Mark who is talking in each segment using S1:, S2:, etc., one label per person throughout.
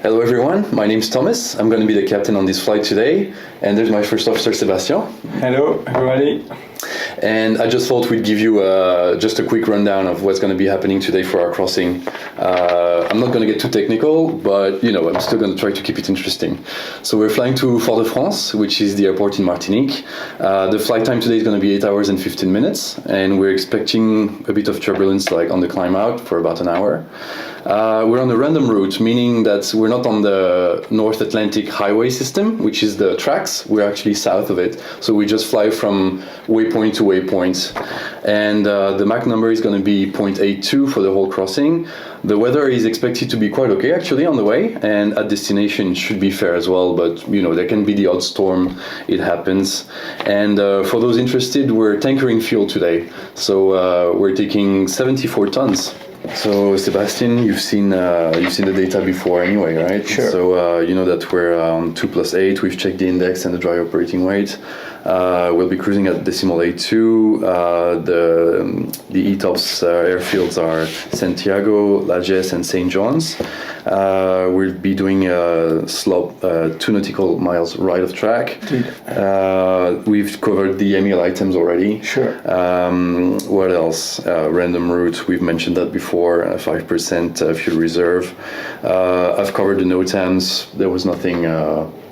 S1: Hello everyone, my name's Thomas. I'm going to be the captain on this flight today, and there's my first officer, Sebastian.
S2: Hello everybody.
S1: And I just thought we'd give you just a quick rundown of what's going to be happening today for our crossing. I'm not going to get too technical, but I'm still going to try to keep it interesting. So we're flying to Fort-de-France, which is the airport in Martinique. The flight time today is going to be 8 hours and 15 minutes, and we're expecting a bit of turbulence like on the climb out for about an hour. We're on a random route, meaning that we're not on the North Atlantic highway system, which is the tracks. We're actually south of it. So we just fly from waypoint to waypoint. And the Mach number is going to be 0.82 for the whole crossing. The weather is expected to be quite okay actually on the way, and at destination should be fair as well, but there can be the odd storm, it happens. And for those interested, we're tankering fuel today. So we're taking 74 tons. So Sebastian, you've seen the data before anyway, right?
S2: Sure.
S1: So you know that we're on 2 + 8. We've checked the index and the dry operating weight. We'll be cruising at decimal 82. The ETOPS airfields are Santiago, Lajes, and St. John's. We'll be doing a slope 2 nautical miles right of track. We've covered the MEL items already.
S2: Sure.
S1: What else? Random route, we've mentioned that before, 5% fuel reserve. I've covered the NOTAMs. There was nothing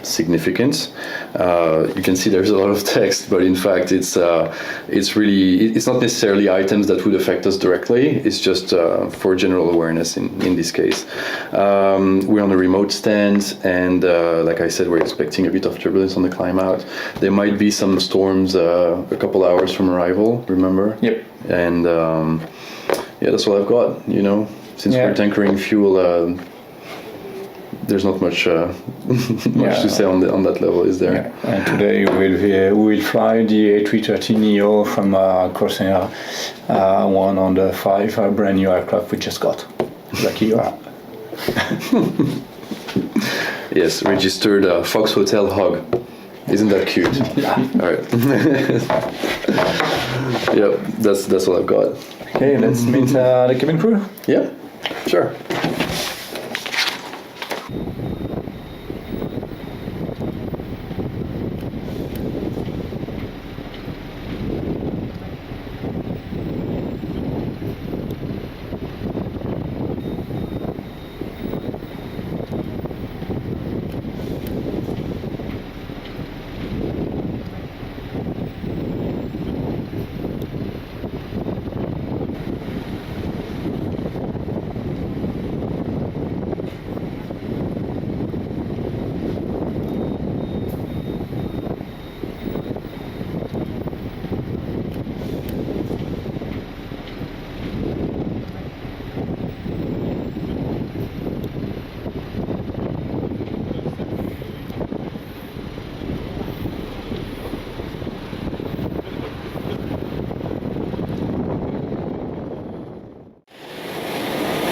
S1: significant. You can see there's a lot of text, but in fact it's not necessarily items that would affect us directly. It's just for general awareness in this case. We're on a remote stand, and like I said, we're expecting a bit of turbulence on the climb out. There might be some storms a couple hours from arrival, remember?
S2: Yep.
S1: And that's what I've got, since we're tankering fuel. There's not much to say on that level, is there?
S2: Yeah. And today we'll fly the A330neo from Corsair 105, a brand new aircraft we just got. Lucky you are.
S1: Yes, registered Fox Hotel Hog. Isn't that cute?
S2: Yeah.
S1: All right. Yep, that's what I've got.
S2: Okay, let's meet the cabin crew.
S1: Yeah, sure.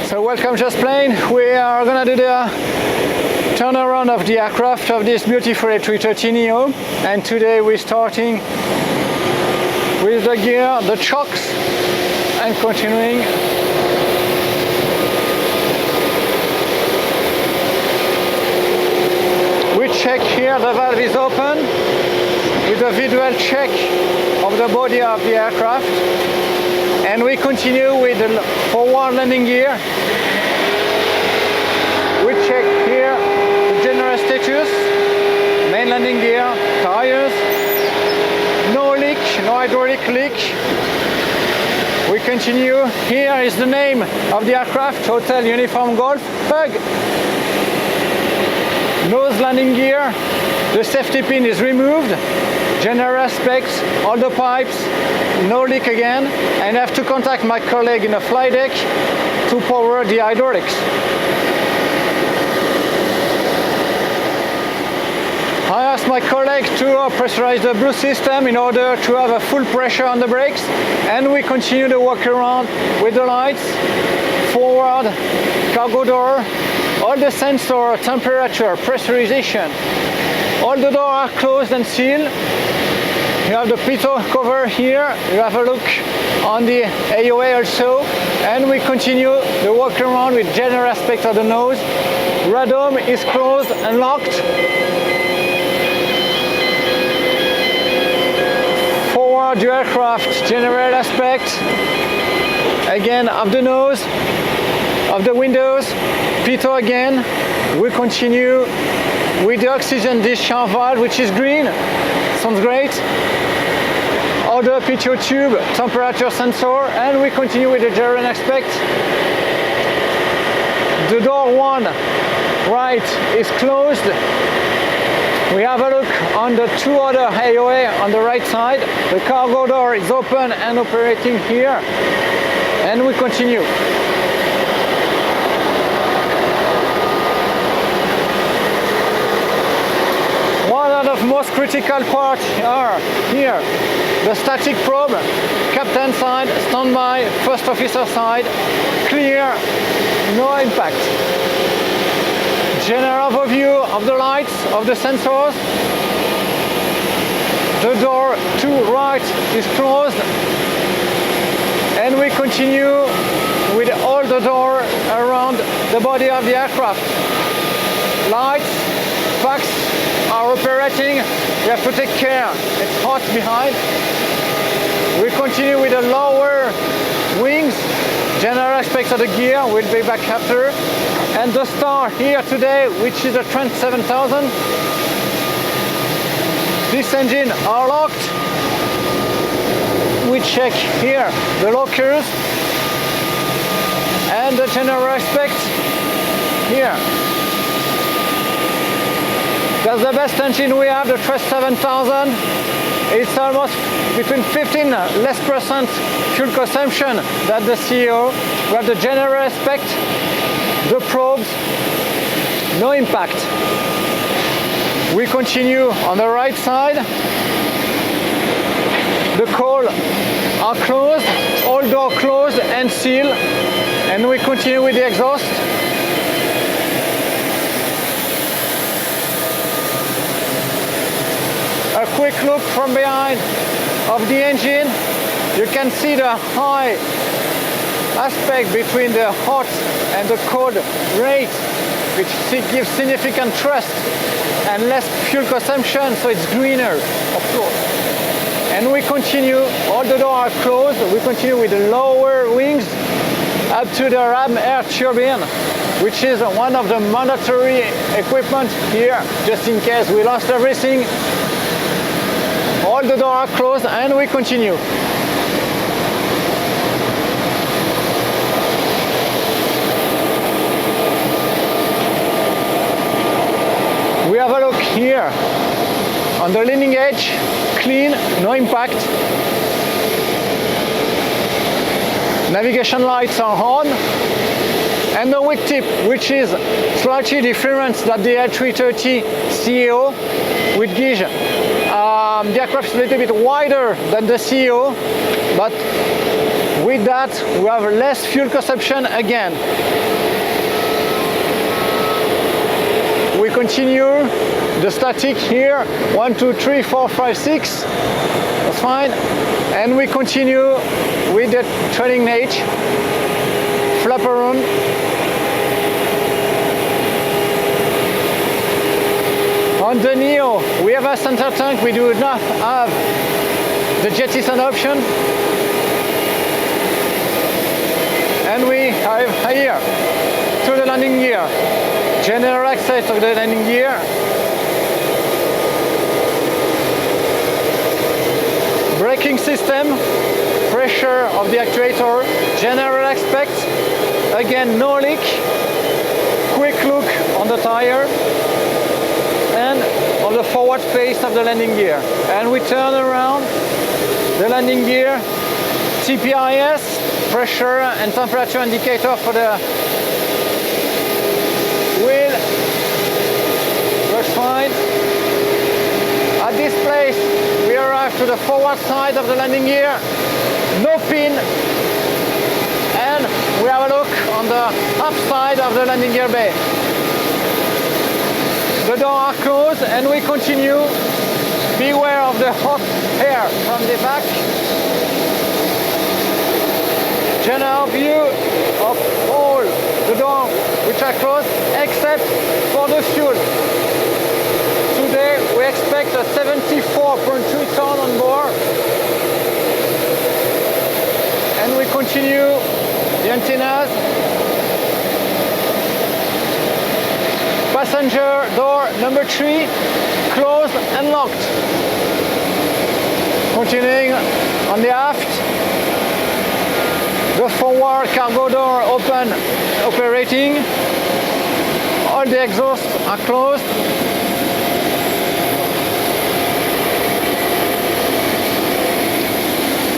S3: So welcome Just Plane. We are going to do the turnaround of the aircraft of this beautiful A330neo, and today we're starting with the gear, the chocks, and continuing. We check here, the valve is open with a visual check of the body of the aircraft. And we continue with the forward landing gear. We check here the general status, main landing gear, tires, no leak, no hydraulic leak. We continue. Here is the name of the aircraft, Hotel Uniform Golf, Pug. Nose landing gear, the safety pin is removed. General aspects, all the pipes, no leak again, and I have to contact my colleague in the flight deck to power the hydraulics. I asked my colleague to pressurize the blue system in order to have a full pressure on the brakes, and we continue to walk around with the lights, forward, cargo door, all the sensor, temperature, pressurization. All the doors are closed and sealed. You have the pitot cover here. You have a look on the AOA also. And we continue the walk around with general aspect of the nose, radome is closed and locked. Forward the aircraft, general aspect. Again, of the nose, of the windows, pitot again. We continue with the oxygen discharge valve, which is green. Sounds great. Other pitot tube, temperature sensor, and we continue with the general aspect. The door 1 right is closed. We have a look on the 2 other AOA on the right side. The cargo door is open and operating here. And we continue. One of the most critical parts are here. The static probe, captain side, standby, first officer side, clear, no impact. General overview of the lights, of the sensors. The door to right is closed. And we continue with all the door around the body of the aircraft. Lights, packs are operating. We have to take care. It's hot behind. We continue with the lower wings. General aspects of the gear will be back after. And the star here today, which is a Trent 7000. This engine are locked. We check here the lockers and the general aspect here. That's the best engine we have, the Trent 7000. It's almost between 15% less fuel consumption than the CEO. We have the general aspect, the probes, no impact. We continue on the right side. The coal are closed, all doors closed and sealed, and we continue with the exhaust. A quick look from behind of the engine. You can see the high aspect between the hot and the cold rate, which gives significant thrust and less fuel consumption, so it's greener, of course. And we continue, all the doors are closed, we continue with the lower wings up to the ram air turbine, which is one of the mandatory equipment here, just in case we lost everything. All the doors are closed and we continue. We have a look here on the leading edge, clean, no impact. Navigation lights are on. And the wing tip, which is slightly different than the A330neo with gauge. The aircraft is a little bit wider than the CEO, but with that we have less fuel consumption again. We continue the static here, 1, 2, 3, 4, 5, 6, that's fine. And we continue with the trailing edge, flap around. On the Neo, we have a center tank, we do not have the jettison option. And we have here to the landing gear, general access of the landing gear. Braking system, pressure of the actuator, general aspect, again no leak. Quick look on the tire and on the forward face of the landing gear. And we turn around the landing gear, TPIS, pressure and temperature indicator for the wheel, works fine. At this place we arrive to the forward side of the landing gear, no pin, and we have a look on the upside of the landing gear bay. The doors are closed and we continue. Beware of the hot air from the back. General view of all the door which are closed, except for the fuel. Today we expect a 74.2 ton on board, and we continue the antennas. Passenger door number 3 closed and locked. Continuing on the aft, the forward cargo door open, operating. All the exhausts are closed.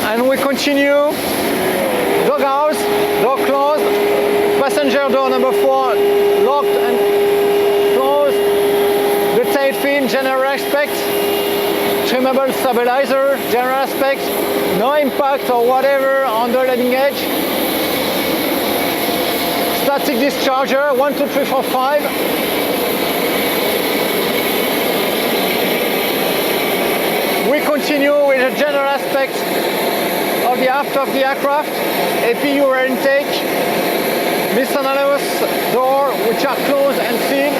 S3: And we continue. Doghouse, door closed. Passenger door number 4 locked and closed. The tail fin, general aspect. Trimmable stabilizer, general aspect. No impact or whatever on the landing edge. Static discharger, 1, 2, 3, 4, 5. We continue with the general aspect of the aft of the aircraft. APU rear intake, miscellaneous door which are closed and sealed,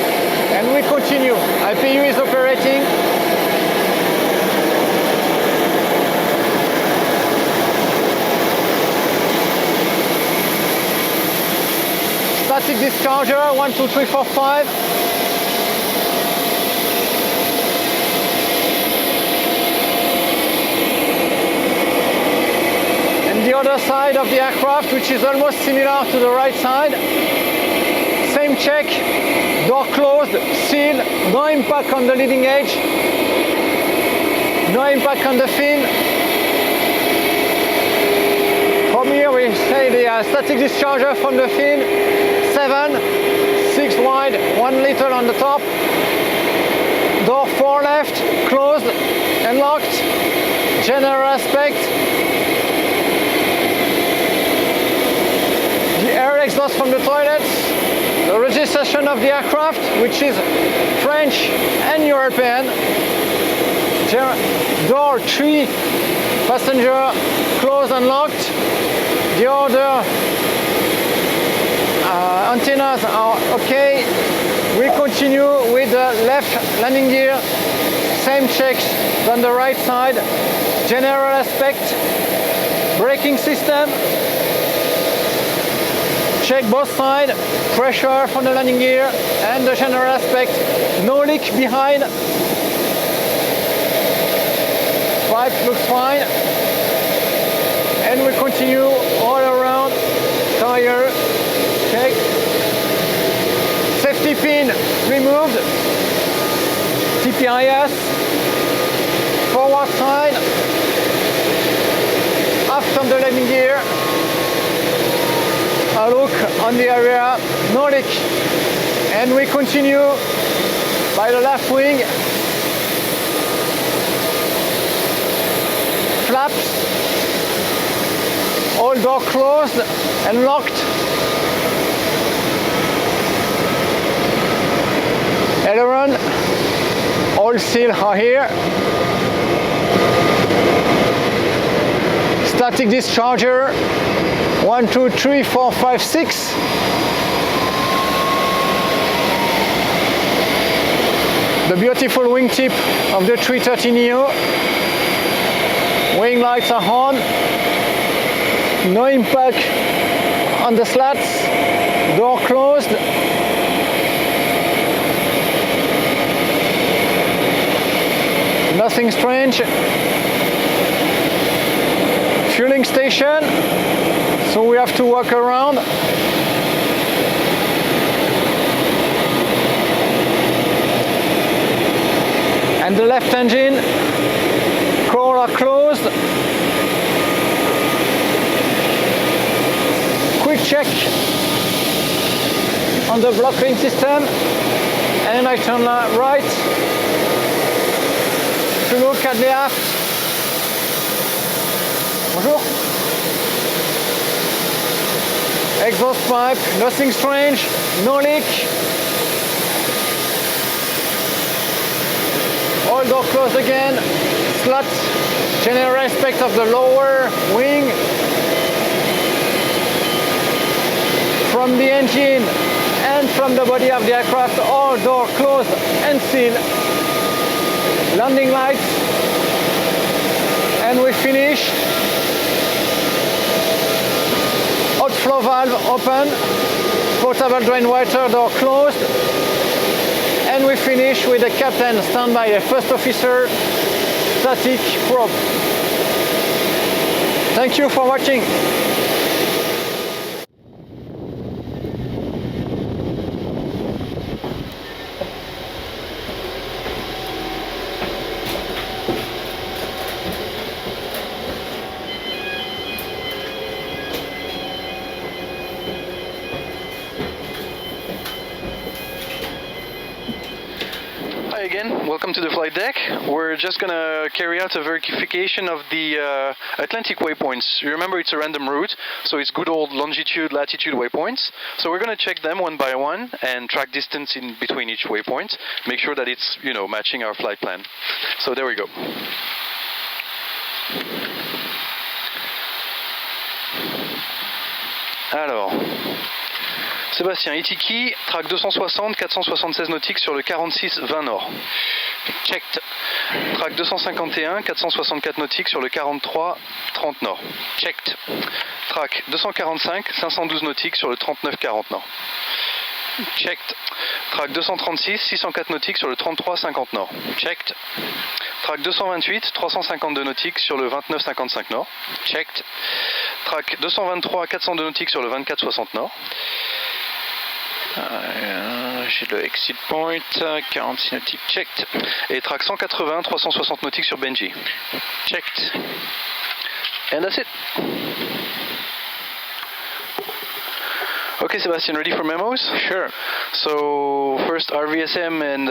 S3: and we continue. APU is operating. Static discharger, 1, 2, 3, 4, 5. The other side of the aircraft, which is almost similar to the right side. Same check, door closed, sealed, no impact on the leading edge, no impact on the fin. From here we say the static discharger from the fin, 7, 6 wide, 1 little on the top. Door 4 left, closed and locked, general aspect. The air exhaust from the toilets, the registration of the aircraft, which is French and European. Door 3, passenger closed and locked. The other antennas are okay. We continue with the left landing gear. Same checks on the right side. General aspect, braking system. Check both sides, pressure from the landing gear and the general aspect, no leak behind. Pipe looks fine. And we continue all around, tire, check. Safety pin removed, TPIS, forward side, aft on the landing gear. A look on the area, no leak. And we continue by the left wing. Flaps, all door closed and locked. Aileron, all seals are here. Static discharger, 1, 2, 3, 4, 5, 6. The beautiful wingtip of the A330neo. Wing lights are on. No impact on the slats. Door closed. Nothing strange. Fueling station. So we have to walk around. And the left engine, core are closed. Quick check on the block lane system. And I turn right to look at the aft. Bonjour. Exhaust pipe, nothing strange, no leak. All door closed again. Slat, general aspect of the lower wing. Front from the engine and from the body of the aircraft, all doors closed and sealed. Landing lights, and we finish. Outflow valve open, portable drain water door closed, and we finish with the captain standby, a first officer static probe. Thank you for watching.
S4: Hi again, welcome to the flight deck. We're just going to carry out a verification of the Atlantic waypoints. You remember it's a random route, so it's good old longitude, latitude waypoints. So we're going to check them one by one and track distance in between each waypoint. Make sure that it's, you know, matching our flight plan. So there we go. Alors, Sébastien, Itiki, track 260, 476 nautiques sur le 46-20 nord. Checked. Track 251, 464 nautiques sur le 43-30 nord. Checked. Track 245, 512 nautiques sur le 39-40 nord. Checked. Track 236, 604 nautiques sur le 33-50 nord. Checked. Track 228, 352 nautiques sur le 29-55 nord. Checked. Track 223, 402 nautiques sur le 24-60 nord. J'ai le exit point, 46 nautiques, checked. Et track 180, 360 nautiques sur Benji. Checked. And that's it. Okay, Sebastian, ready for memos? Sure. So, first RVSM and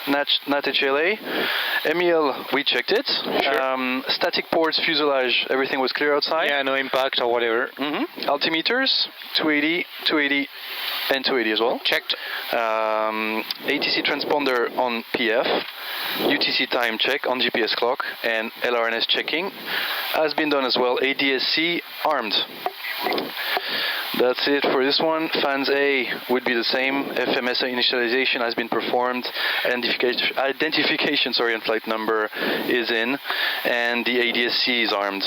S4: NAT HLA. MEL, we checked it. Sure. Static ports, fuselage, everything was clear outside.
S5: Yeah, no impact or whatever.
S4: Altimeters, 280, 280, and 280 as well.
S5: Checked.
S4: ATC transponder on PF. UTC time check on GPS clock. And LRNS checking has been done as well. ADSC armed. That's it for this one. Fans A would be the same. FMS initialization has been performed. Identification, and flight number is in, and the ADSC is armed.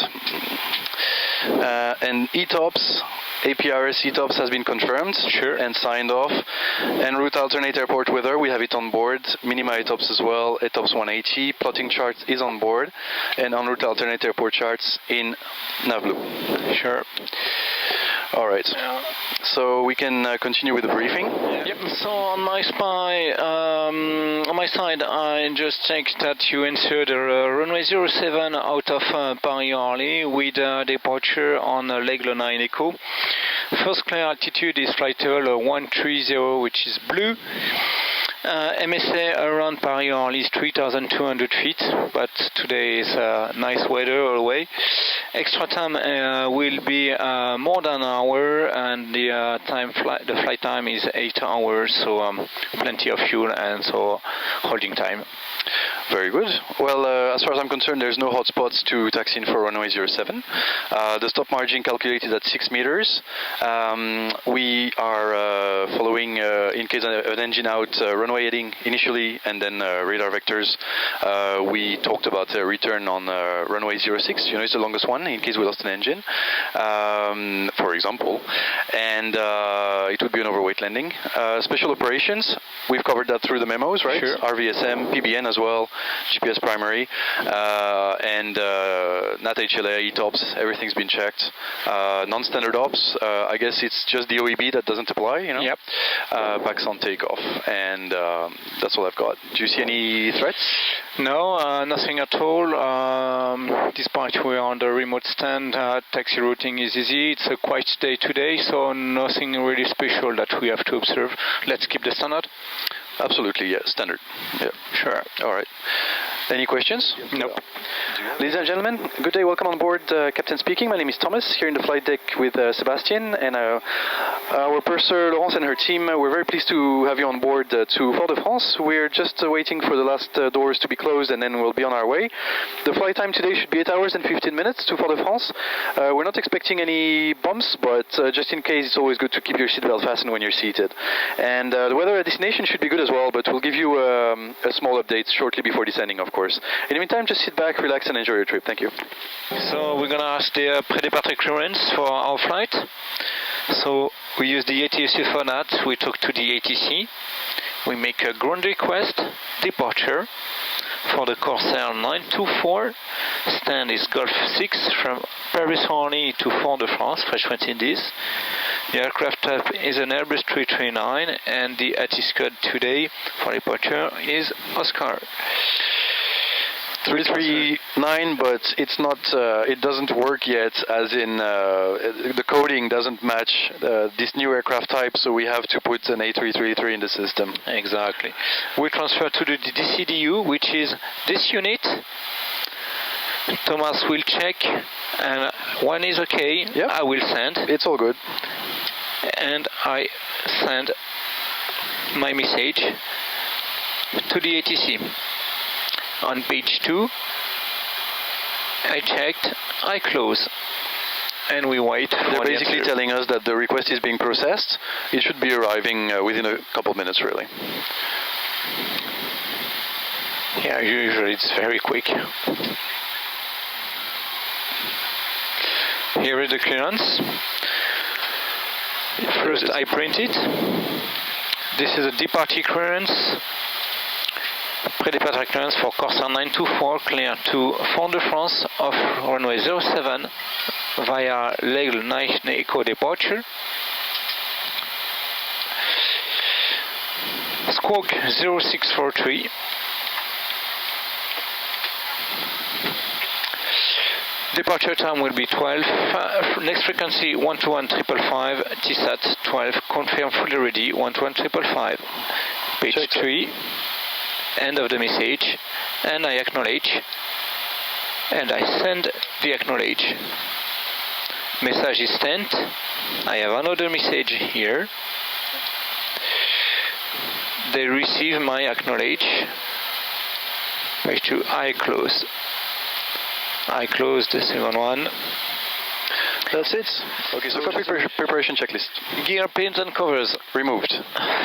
S4: And ETOPS, APRS ETOPS has been confirmed.
S5: Sure.
S4: And signed off. And route alternate airport weather, we have it on board. Minima ETOPS as well. ETOPS 180. Plotting chart is on board, and en route alternate airport charts in Navblue.
S5: Sure.
S4: All right, so we can continue with the briefing.
S5: Yep. So on my side, I just checked that you entered runway 07 out of Paris Orly with departure on leg 9 Echo. First clear altitude is flight level 130, which is blue. MSA around Paris Orly is 3,200 feet, but today is nice weather all the way. Extra time will be more than an hour, and the flight time is 8 hours, so plenty of fuel and so holding time.
S4: Very good. Well, as far as I'm concerned, there's no hotspots to taxi in for runway 07. The stop margin calculated at 6 meters. We are following, in case of an engine out, runway heading initially, and then radar vectors. We talked about a return on runway 06. You know, it's the longest one in case we lost an engine, for example. And it would be an overweight landing. Special operations, we've covered that through the memos, right?
S5: Sure.
S4: RVSM, PBN as well. GPS primary, and NAT HLA, ETOPS, everything's been checked. Non-standard ops, I guess it's just the OEB that doesn't apply, you know?
S5: Yep.
S4: Backs on takeoff, and that's all I've got. Do you see any threats?
S5: No, nothing at all. Despite we are on the remote stand, taxi routing is easy. It's a quiet day today, so nothing really special that we have to observe. Let's keep the standard.
S4: Absolutely, yeah, standard. Yeah,
S5: sure.
S4: All right. Any questions?
S5: Nope.
S4: Ladies and gentlemen, good day, welcome on board. Captain speaking. My name is Thomas, here in the flight deck with Sebastian and our purser Laurence and her team. We're very pleased to have you on board to Fort-de-France. We're just waiting for the last doors to be closed and then we'll be on our way. The flight time today should be 8 hours and 15 minutes to Fort-de-France. We're not expecting any bumps, but just in case, it's always good to keep your seatbelt fastened when you're seated. And the weather at destination should be good as well, but we'll give you a small update shortly before descending, of course. In the meantime, just sit back, relax, and enjoy your trip. Thank you.
S5: So we're gonna ask the pre-departure clearance for our flight. So we use the ATC for that. We talk to the ATC. We make a ground request, departure for the Corsair 924. Stand is Golf 6 from Paris Orly to Fort-de-France, French Indies. The aircraft type is an Airbus A330-900 and the ATIS code today for departure is Oscar.
S4: 339, but it's not. It doesn't work yet. As in, the coding doesn't match this new aircraft type, so we have to put an A333 in the system.
S5: Exactly. We transfer to the DCDU, which is this unit. Thomas will check, and when is okay,
S4: yep.
S5: I will send.
S4: It's all good.
S5: And I send my message to the ATC. On page 2, I checked, I close, and we wait for
S4: They're basically telling us that the request is being processed. It should be arriving within a couple of minutes, really.
S5: Yeah, usually it's very quick. Here is the clearance. First I print it. This is a departure clearance. Pre-departure clearance for Corsair 924, clear to Fort-de-France off runway 07 via L'Aigle 9 Echo departure. Squawk 0643. Departure time will be 12. Next frequency 121-555. TSAT 12. Confirm fully ready 121-555. Page check 3. End of the message, and I acknowledge, and I send the acknowledge. Message is sent. I have another message here. They receive my acknowledge. Page 2, I close. I close the second one.
S4: That's it. Okay, so preparation checklist.
S5: Gear, pins and covers
S4: removed.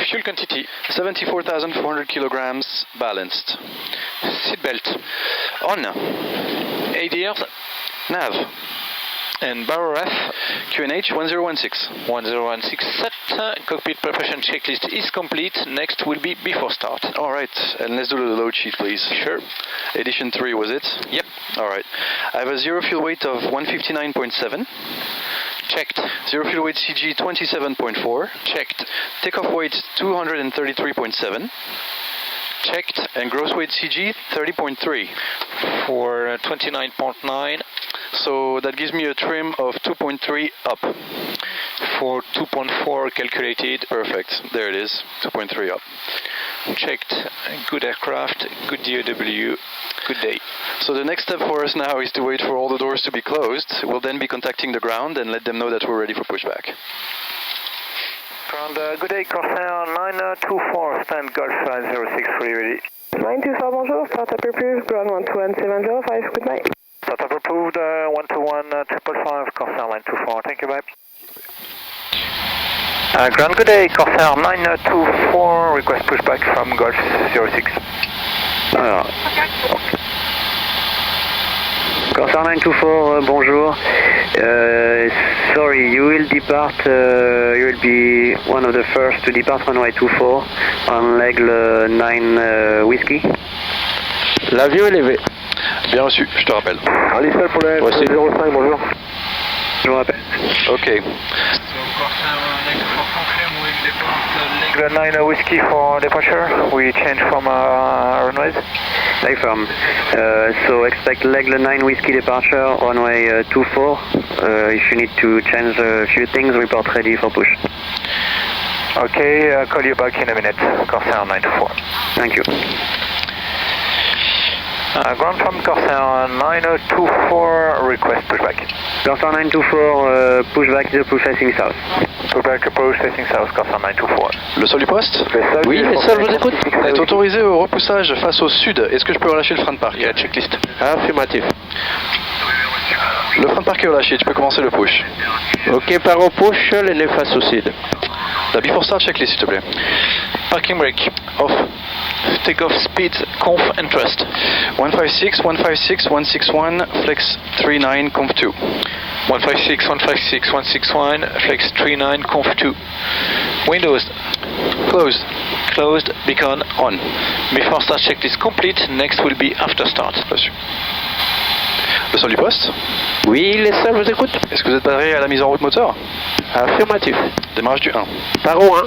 S5: Fuel quantity
S4: 74,400 kilograms balanced.
S5: Seatbelt
S4: on.
S5: ADR
S4: nav
S5: and barrel ref
S4: QNH 1016.
S5: 1016 set. Cockpit preparation checklist is complete. Next will be before start.
S4: Alright, and let's do the load sheet, please.
S5: Sure.
S4: Edition 3, was it?
S5: Yep.
S4: Alright. I have a zero fuel weight of 159.7.
S5: Checked.
S4: Zero fuel weight CG 27.4.
S5: Checked.
S4: Takeoff weight 233.7.
S5: Checked.
S4: And gross weight CG 30.3.
S5: For 29.9.
S4: So that gives me a trim of 2.3 up.
S5: For 2.4 calculated.
S4: Perfect. There it is. 2.3 up.
S5: Checked. Good aircraft. Good DOW. Good day.
S4: So the next step for us now is to wait for all the doors to be closed. We'll then be contacting the ground and let them know that we're ready for pushback.
S6: Ground, good day, Corsair 924, stand Golf 06, fully ready.
S7: 924, bonjour, startup approved, ground 12170, goodbye.
S6: Startup approved, 121-555, Corsair 924, thank you, bye. Ground, good day, Corsair 924, request pushback from Golf 06.
S8: Corsair 924, bonjour. Sorry, you will depart, you will be one of the first to depart runway 24 on L'Aigle 9 Whiskey.
S4: L'avion est levé. Bien reçu, je te rappelle.
S6: Allez, seul pour le 05, bonjour.
S8: Je vous rappelle.
S4: Ok.
S6: L'Aigle 9 Whiskey for departure. We change from runways.
S8: Confirm. So expect L'Aigle 9 Whiskey departure, runway 24. If you need to change a few things, report ready for push.
S6: Okay, call you back in a minute, Corsair 924.
S8: Thank you.
S6: Ground from Corsair 924, request pushback.
S8: Corsair 924, pushback is approach facing south.
S6: Pushback approach facing south, Corsair 924.
S4: Le sol du poste?
S5: Oui, le sol vous écoute.
S4: On est autorisé au repoussage face au sud. Est-ce que je peux relâcher le frein de parc? Checklist.
S5: Affirmatif.
S4: Le frein de parc est relâché, tu peux commencer le push.
S5: Ok, par au push, les nez face au sud.
S4: La before start checklist, s'il te plaît.
S5: Parking brake.
S4: Off.
S5: Takeoff speed, conf and thrust.
S4: 156, 156, 161, flex 39, conf 2.
S5: 156, 156, 161, flex 39, conf 2. Windows.
S4: Closed.
S5: Closed, beacon
S4: On.
S5: Before start checklist complete, next will be after start.
S4: Reçu. Le sol du poste?
S5: Oui, les sols vous écoute.
S4: Est-ce que vous êtes paré à la mise en route moteur?
S5: Affirmatif.
S4: Démarrage du 1.
S5: Par au 1.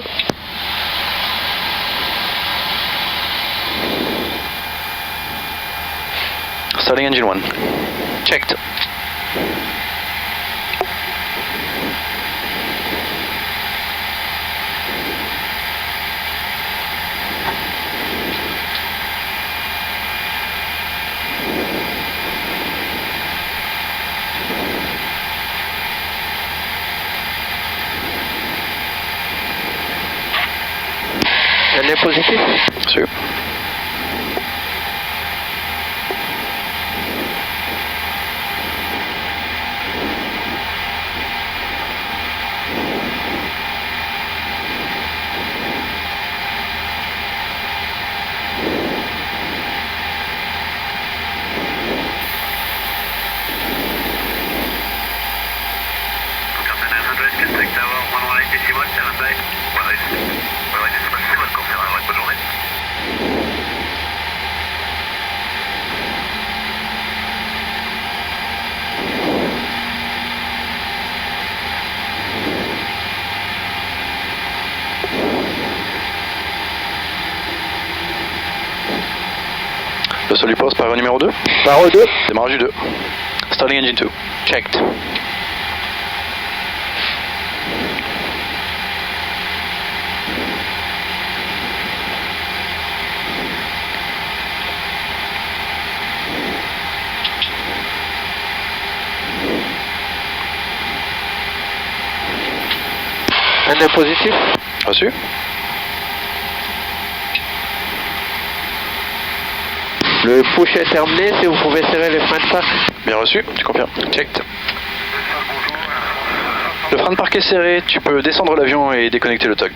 S4: Starting engine 1.
S5: Checked. Un est positif.
S4: Sûr. Le sol du poste par numéro 2.
S5: Par au 2.
S4: Démarrage du 2. Starting engine 2.
S5: Checked. Un est positif.
S4: Reçu.
S5: Le push est terminé, si vous pouvez serrer les freins de parc.
S4: Bien reçu, tu confirmes. Checked. Le frein de parc est serré, tu peux descendre l'avion et déconnecter le tug.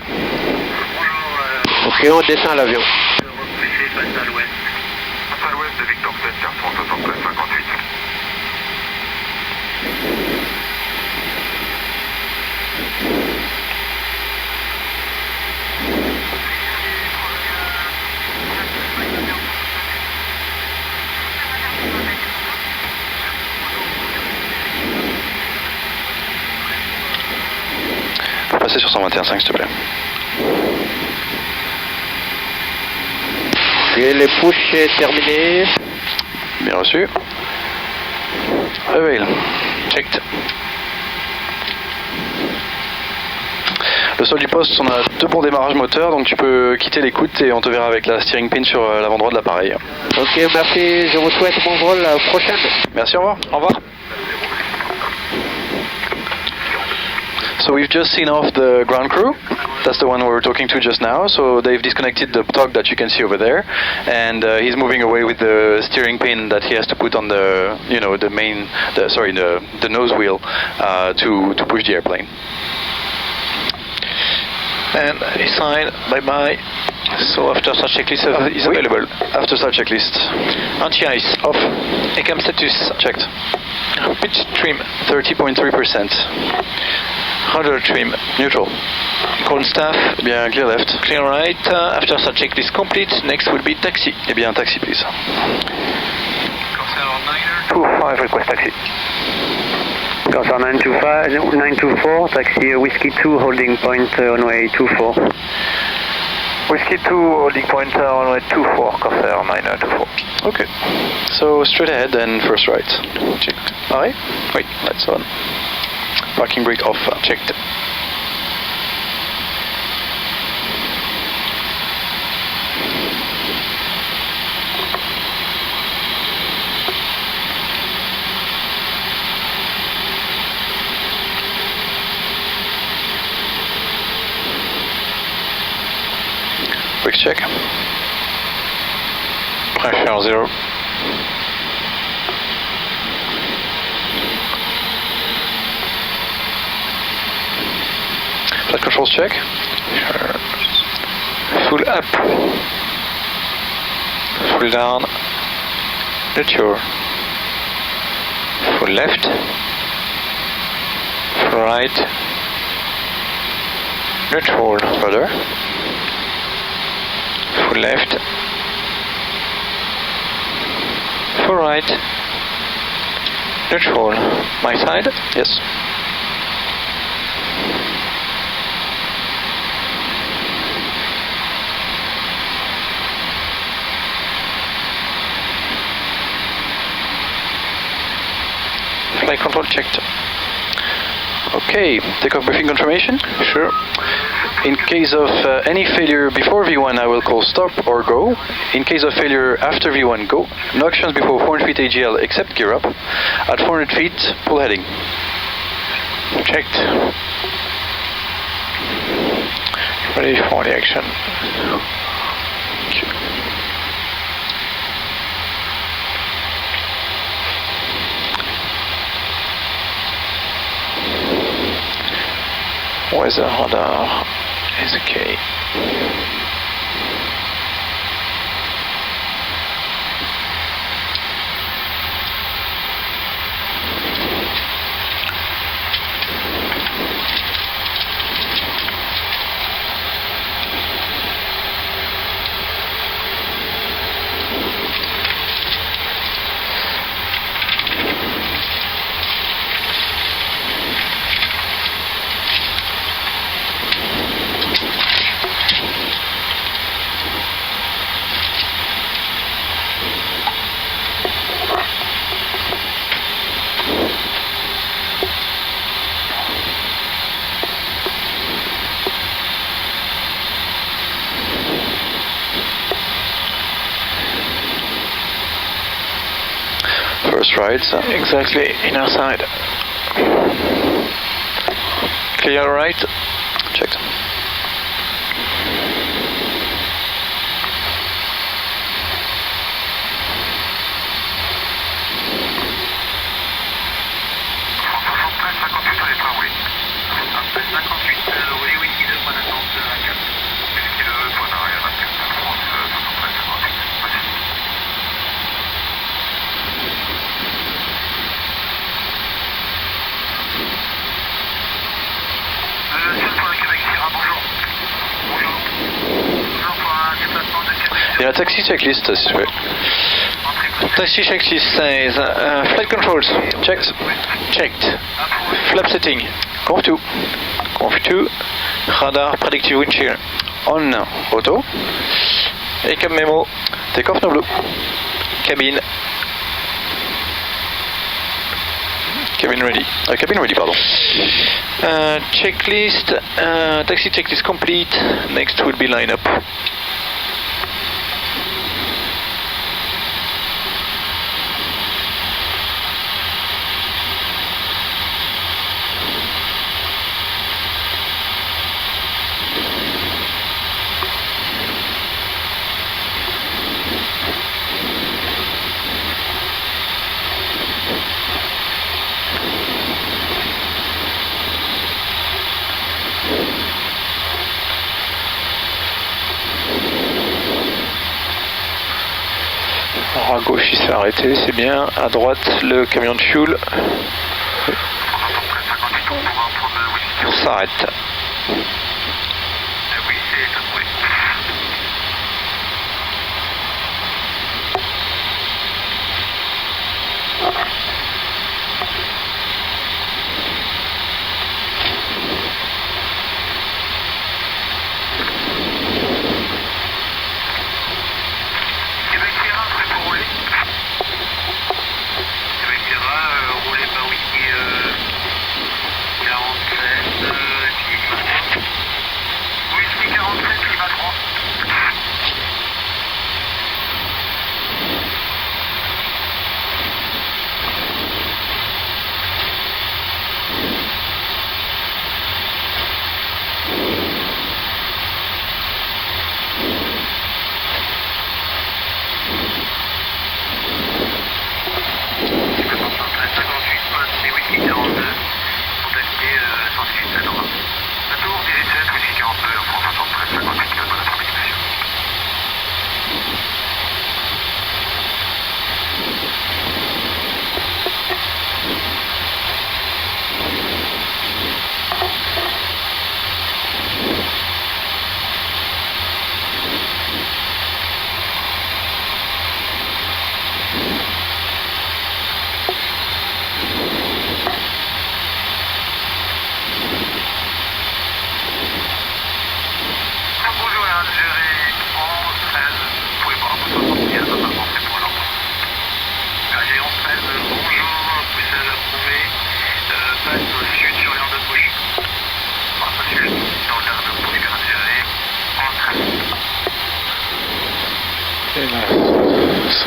S5: Ok, on descend l'avion.
S4: Passer sur 121.5 s'il te plaît.
S5: Et le push est terminé.
S4: Bien reçu. Avail. Checked. Le sol du poste, on a 2 bons démarrages moteurs, donc tu peux quitter l'écoute et on te verra avec la steering pin sur l'avant droit de l'appareil.
S5: Ok, merci. Je vous souhaite bon vol à la prochaine.
S4: Merci, au revoir.
S5: Au revoir.
S4: So we've just seen off the ground crew. That's the one we were talking to just now. So they've disconnected the tug that you can see over there, and he's moving away with the steering pin that he has to put on the, you know, the main, the nose wheel to push the airplane.
S5: And he signed, bye-bye. So after start checklist is available.
S4: After start checklist.
S5: Anti-ice.
S4: Off.
S5: ECAM status.
S4: Checked.
S5: Pitch trim.
S4: 30.3%.
S5: Rudder trim.
S4: Neutral.
S5: Cone staff.
S4: Bien, clear left.
S5: Clear right. After start checklist complete. Next will be taxi.
S4: Eh bien, taxi please.
S6: Corsair 925, request taxi.
S8: Corsair 924, taxi Whiskey 2, holding point runway 24.
S6: Whiskey 2, holding point runway 24, Corsair 924.
S4: Okay. So straight ahead and first right. Check. Alright? Wait, lights on. Parking brake off. Checked. brakes check.
S5: Pressure 0.
S4: Flight controls check.
S5: Sure. Full up. Full down. Neutral. Full left. Full right. Neutral.
S4: Rudder.
S5: Full left. Full right. Neutral. My side?
S4: Yes. Flight control checked. Okay, takeoff briefing confirmation?
S5: Sure.
S4: In case of any failure before V1, I will call stop or go. In case of failure after V1, go. No actions before 400 feet AGL except gear up. At 400 feet, pull heading.
S5: Checked. Ready for the action. Weather radar is okay.
S4: First right.
S5: Exactly, inner side. Clear right.
S4: Checked. Il y a un taxi checklist, si tu veux.
S5: Taxi checklist says flight controls.
S4: Checked.
S5: Checked. Flap setting. Conf 2. Conf 2. Radar predictive wind shear.
S4: On auto.
S5: ACAM memo.
S4: Takeoff no blue.
S5: Cabine. Cabine ready.
S4: Cabin ready, pardon.
S5: Checklist. Taxi checklist complete. Next will be line up. Alors à gauche il s'est arrêté, c'est bien. À droite le camion de fuel s'arrête.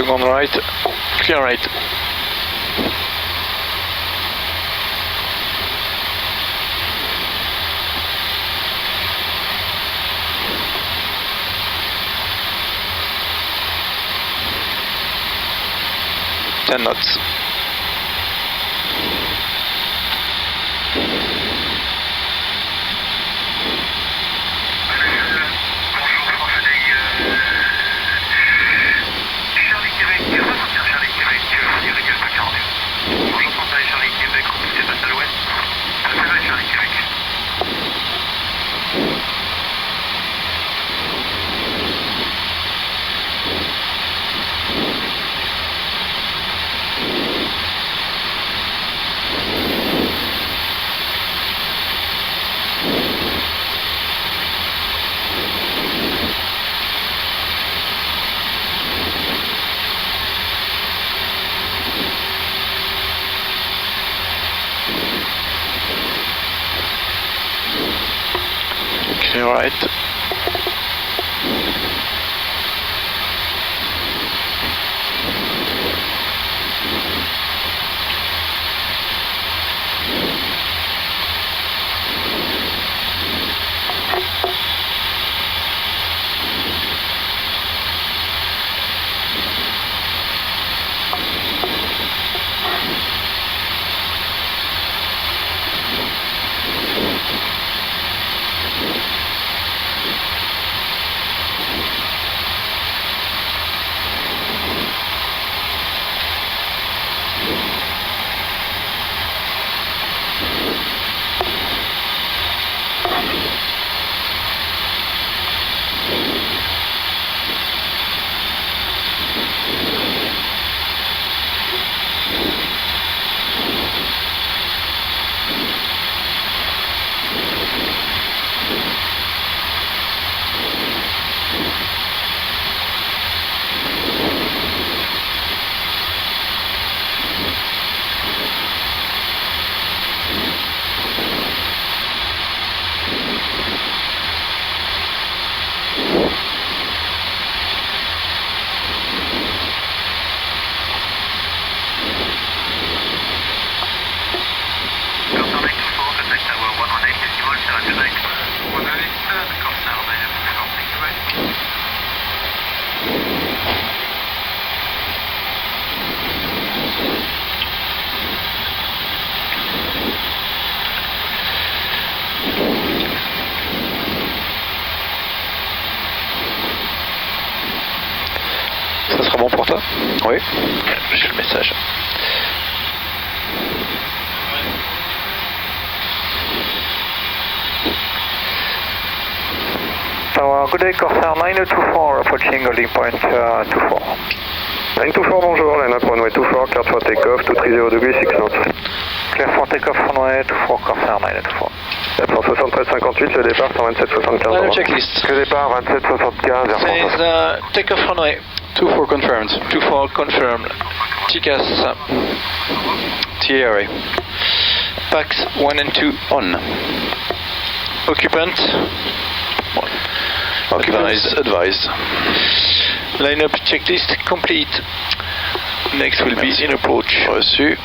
S5: swing on right, clear right. Knots. Clear right. Ça sera bon pour toi? Oui. J'ai le message.
S6: So, good day, Corsair 924, approaching holding point 24.
S7: 924, bonjour, line up runway 24, clear for takeoff, 230 degrees, 6 knots.
S6: Clear for takeoff, runway 24, Corsair 924.
S7: 473,58, le départ 127,75.
S5: Checklist.
S6: Le départ 27,75, Air France.
S5: Says takeoff runway.
S1: 24 confirmed.
S5: 24 confirmed. TCAS.
S1: TRA.
S5: Packs 1 and 2 on. Occupant.
S1: Advised.
S5: Lineup checklist complete. Next will be in approach.
S1: Reçu.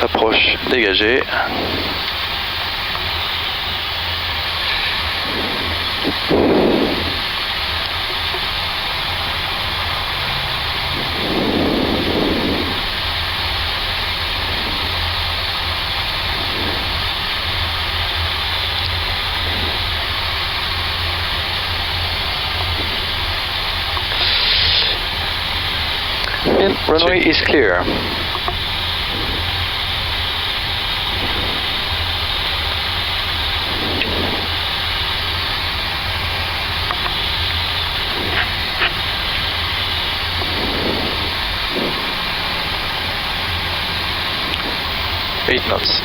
S1: Approche dégagée. Runway is clear. Eight knots.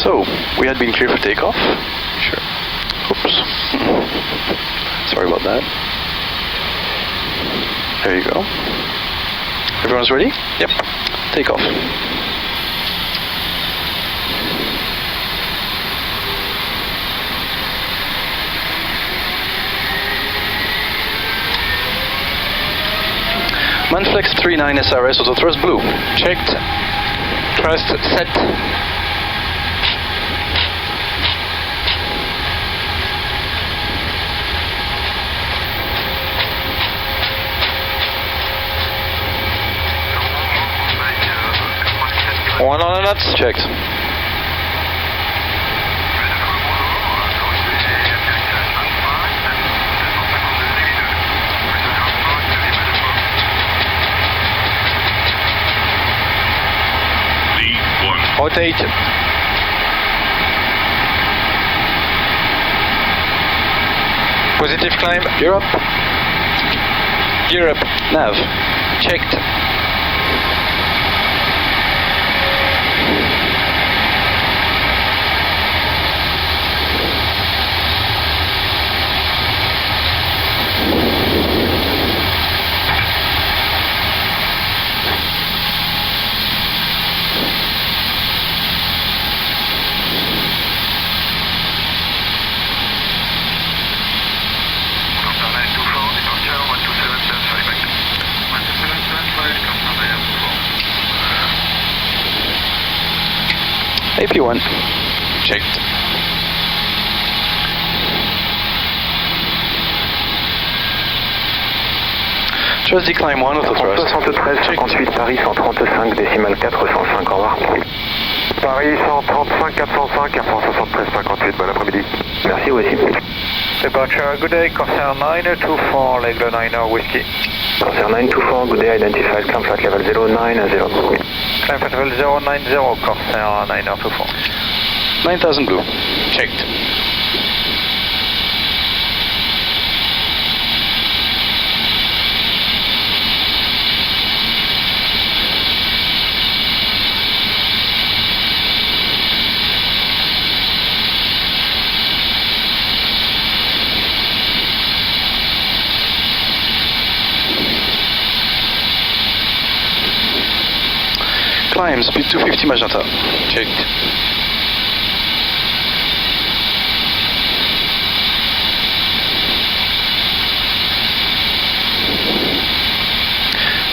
S1: So, we had been clear for takeoff. Sure. Oops. Sorry about that.
S4: There you go. Everyone's ready? Yep. Take off. Manflex 39 SRS auto thrust blue.
S5: Checked. Thrust set. One on a nuts.
S4: Checked.
S5: Rotate. Positive climb.
S4: Gear up.
S5: Gear up.
S4: Nav.
S5: Checked.
S4: AP1.
S5: Checked.
S4: Thrust decline 1 auto thrust.
S7: 73, 58 Paris 135 décimal 405, au revoir. Paris 135 405 Air France 73 58, bon après-midi. Merci, voici.
S6: Departure, good day, Corsair 924, Leglo 9 Whiskey.
S7: Corsair 924, good day, identified, climb flight level 090.
S6: Climb flight level 090, Corsair 924.
S4: 9000 blue.
S5: Checked.
S4: Climb, speed 250 magenta.
S5: Checked.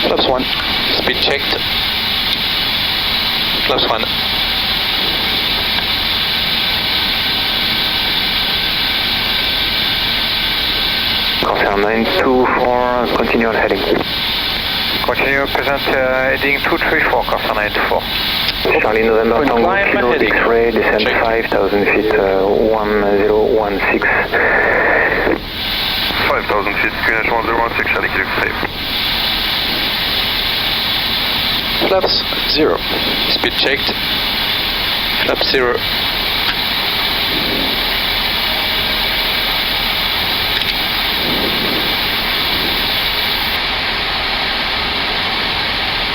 S4: Flaps 1.
S5: Speed checked. Flaps 1.
S7: Corsair 924, continue on heading.
S6: Continue present heading 234, Corsair 924.
S7: Charlie November
S4: Point
S7: Tango
S4: climb,
S7: Kilo
S4: heading.
S7: X-ray, descend
S5: Check.
S7: 5,000 feet, 1016.
S9: 5,000 feet, QNH 1016, Charlie Kilo X-ray.
S4: Flaps 0.
S5: Speed checked. Flap 0.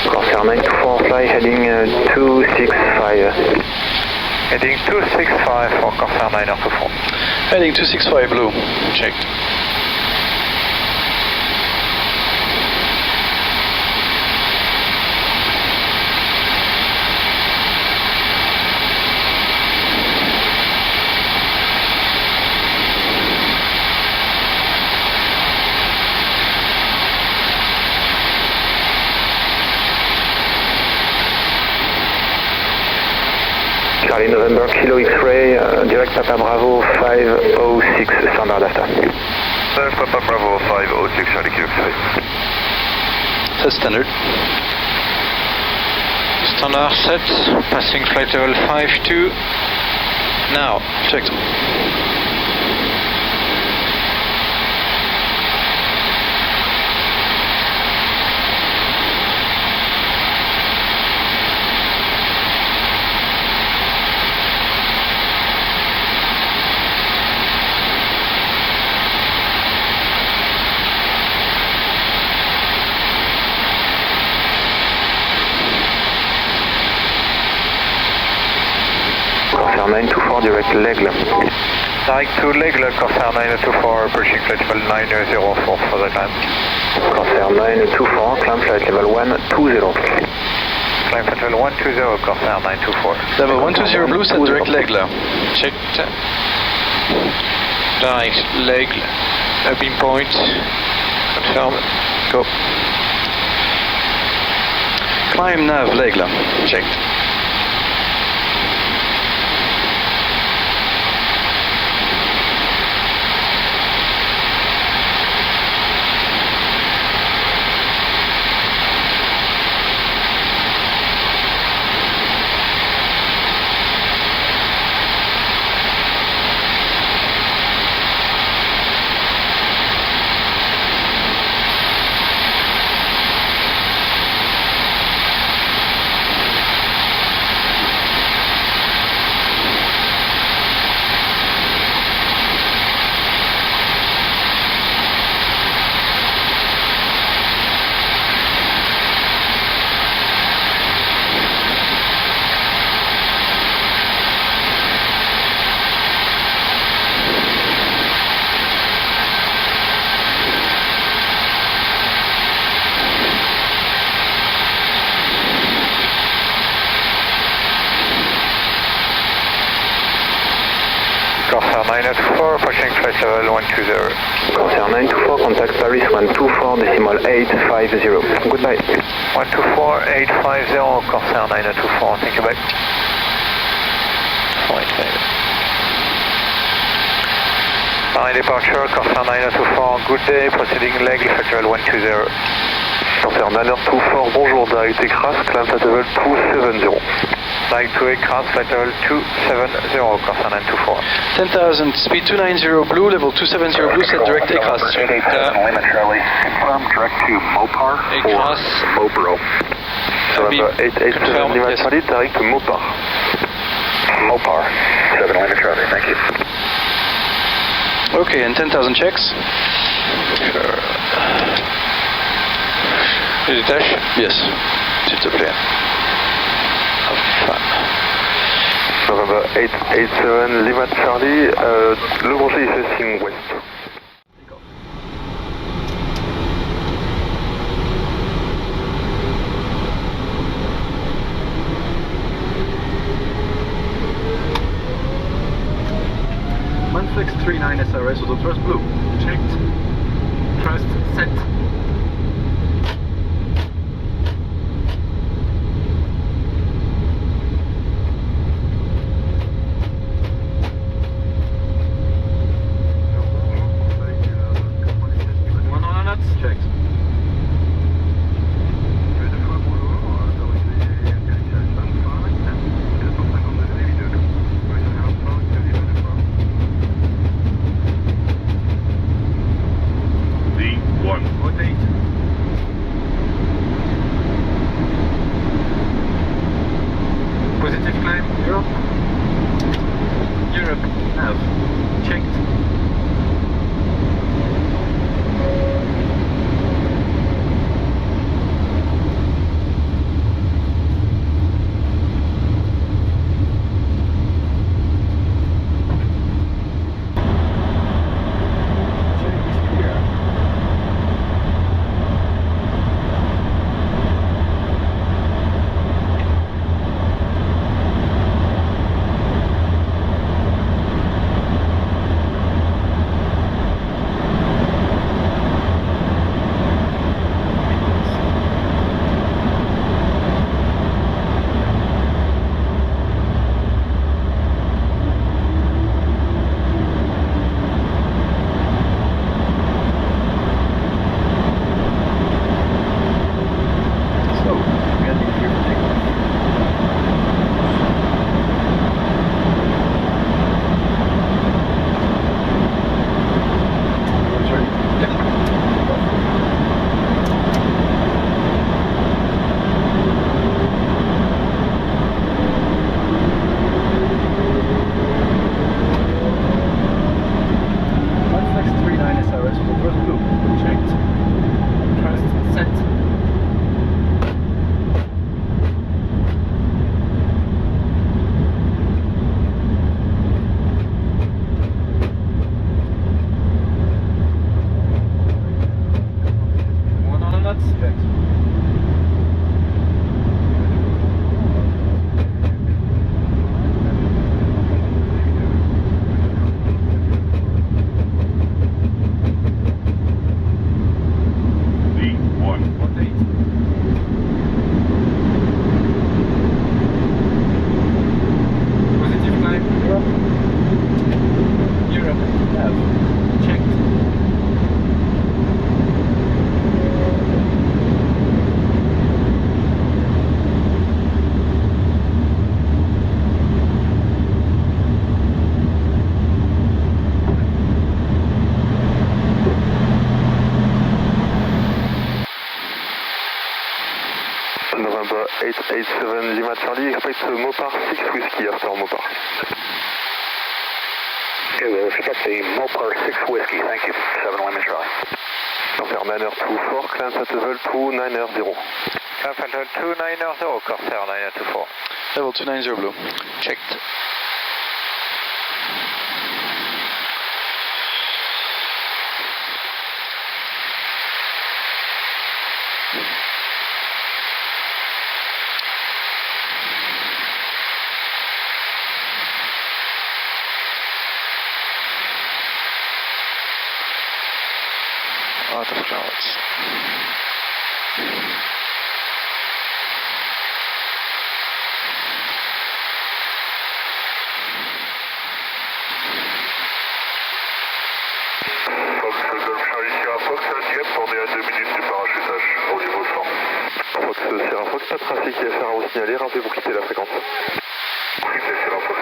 S7: Corsair 924, fly heading 265.
S6: Heading 265 for Corsair 924.
S4: Heading 265 blue.
S5: Checked.
S7: Charlie November Kilo X-ray, direct Papa Bravo 506, standard after.
S9: Papa Bravo 506, Charlie Kilo X-ray.
S4: Test standard.
S5: Standard set. Passing flight level 52. Now.
S4: Checked.
S7: Corsair 924, direct L'Aigle.
S6: Direct to L'Aigle, Corsair 924, approaching flight level 904 for the climb.
S7: Corsair 924, climb flight level 120.
S6: Climb flight level 120, Corsair 924.
S4: Level 120 blue, set direct leg là.
S5: Checked. Direct leg, upping point. Confirm.
S4: Go. Climb nav leg là. Checked.
S6: Corsair 924, approaching flight level 120.
S7: Corsair 924, contact Paris 124.850. Goodbye.
S6: 124.850, Corsair 924, thank you, bye. Paris departure, Corsair 924, good day, proceeding leg, flight level 120.
S7: Corsair 924, bonjour, direct Ecras, climb flight level 270.
S6: Direct to Ecras, flight level 270, Corsair 924.
S4: 10,000, speed 290 blue, level 270 blue, set direct Ecras.
S7: Confirm direct to Mopar
S5: Ecras.
S7: Mobro.
S5: Confirm,
S7: 887 Lima
S5: yes.
S7: Charlie, direct to Mopar. Mopar. 7 Lima Charlie, thank you.
S4: Okay, and 10,000 checks.
S5: Je détache.
S4: Yes, s'il te plaît.
S7: November 887 Lima Charlie, le Bourget is facing west.
S10: Manflex 39 SRS auto thrust blue. Checked. Thrust set. Checked. Rotate. Positive climb, Europe. Europe, nav. Checked.
S7: 7 Lima Charlie, expect Mopar 6 Whiskey after Mopar.
S6: Okay, we'll expect the Mopar 6 Whiskey, thank you, 7 Lima Charlie.
S7: Corsair 924, climb flight level 290.
S6: Climb flight level 290, Corsair 924.
S4: Level 290 blue.
S5: Checked. Out of clouds.
S9: Fox Golf Charlie Sierra Fox, Algep, on est à 2 minutes du parachutage au niveau 100.
S7: Fox Sierra Fox, pas de trafic IFR à vous signaler, rappelez pour quitter la fréquence.
S9: Quitter Sierra Fox.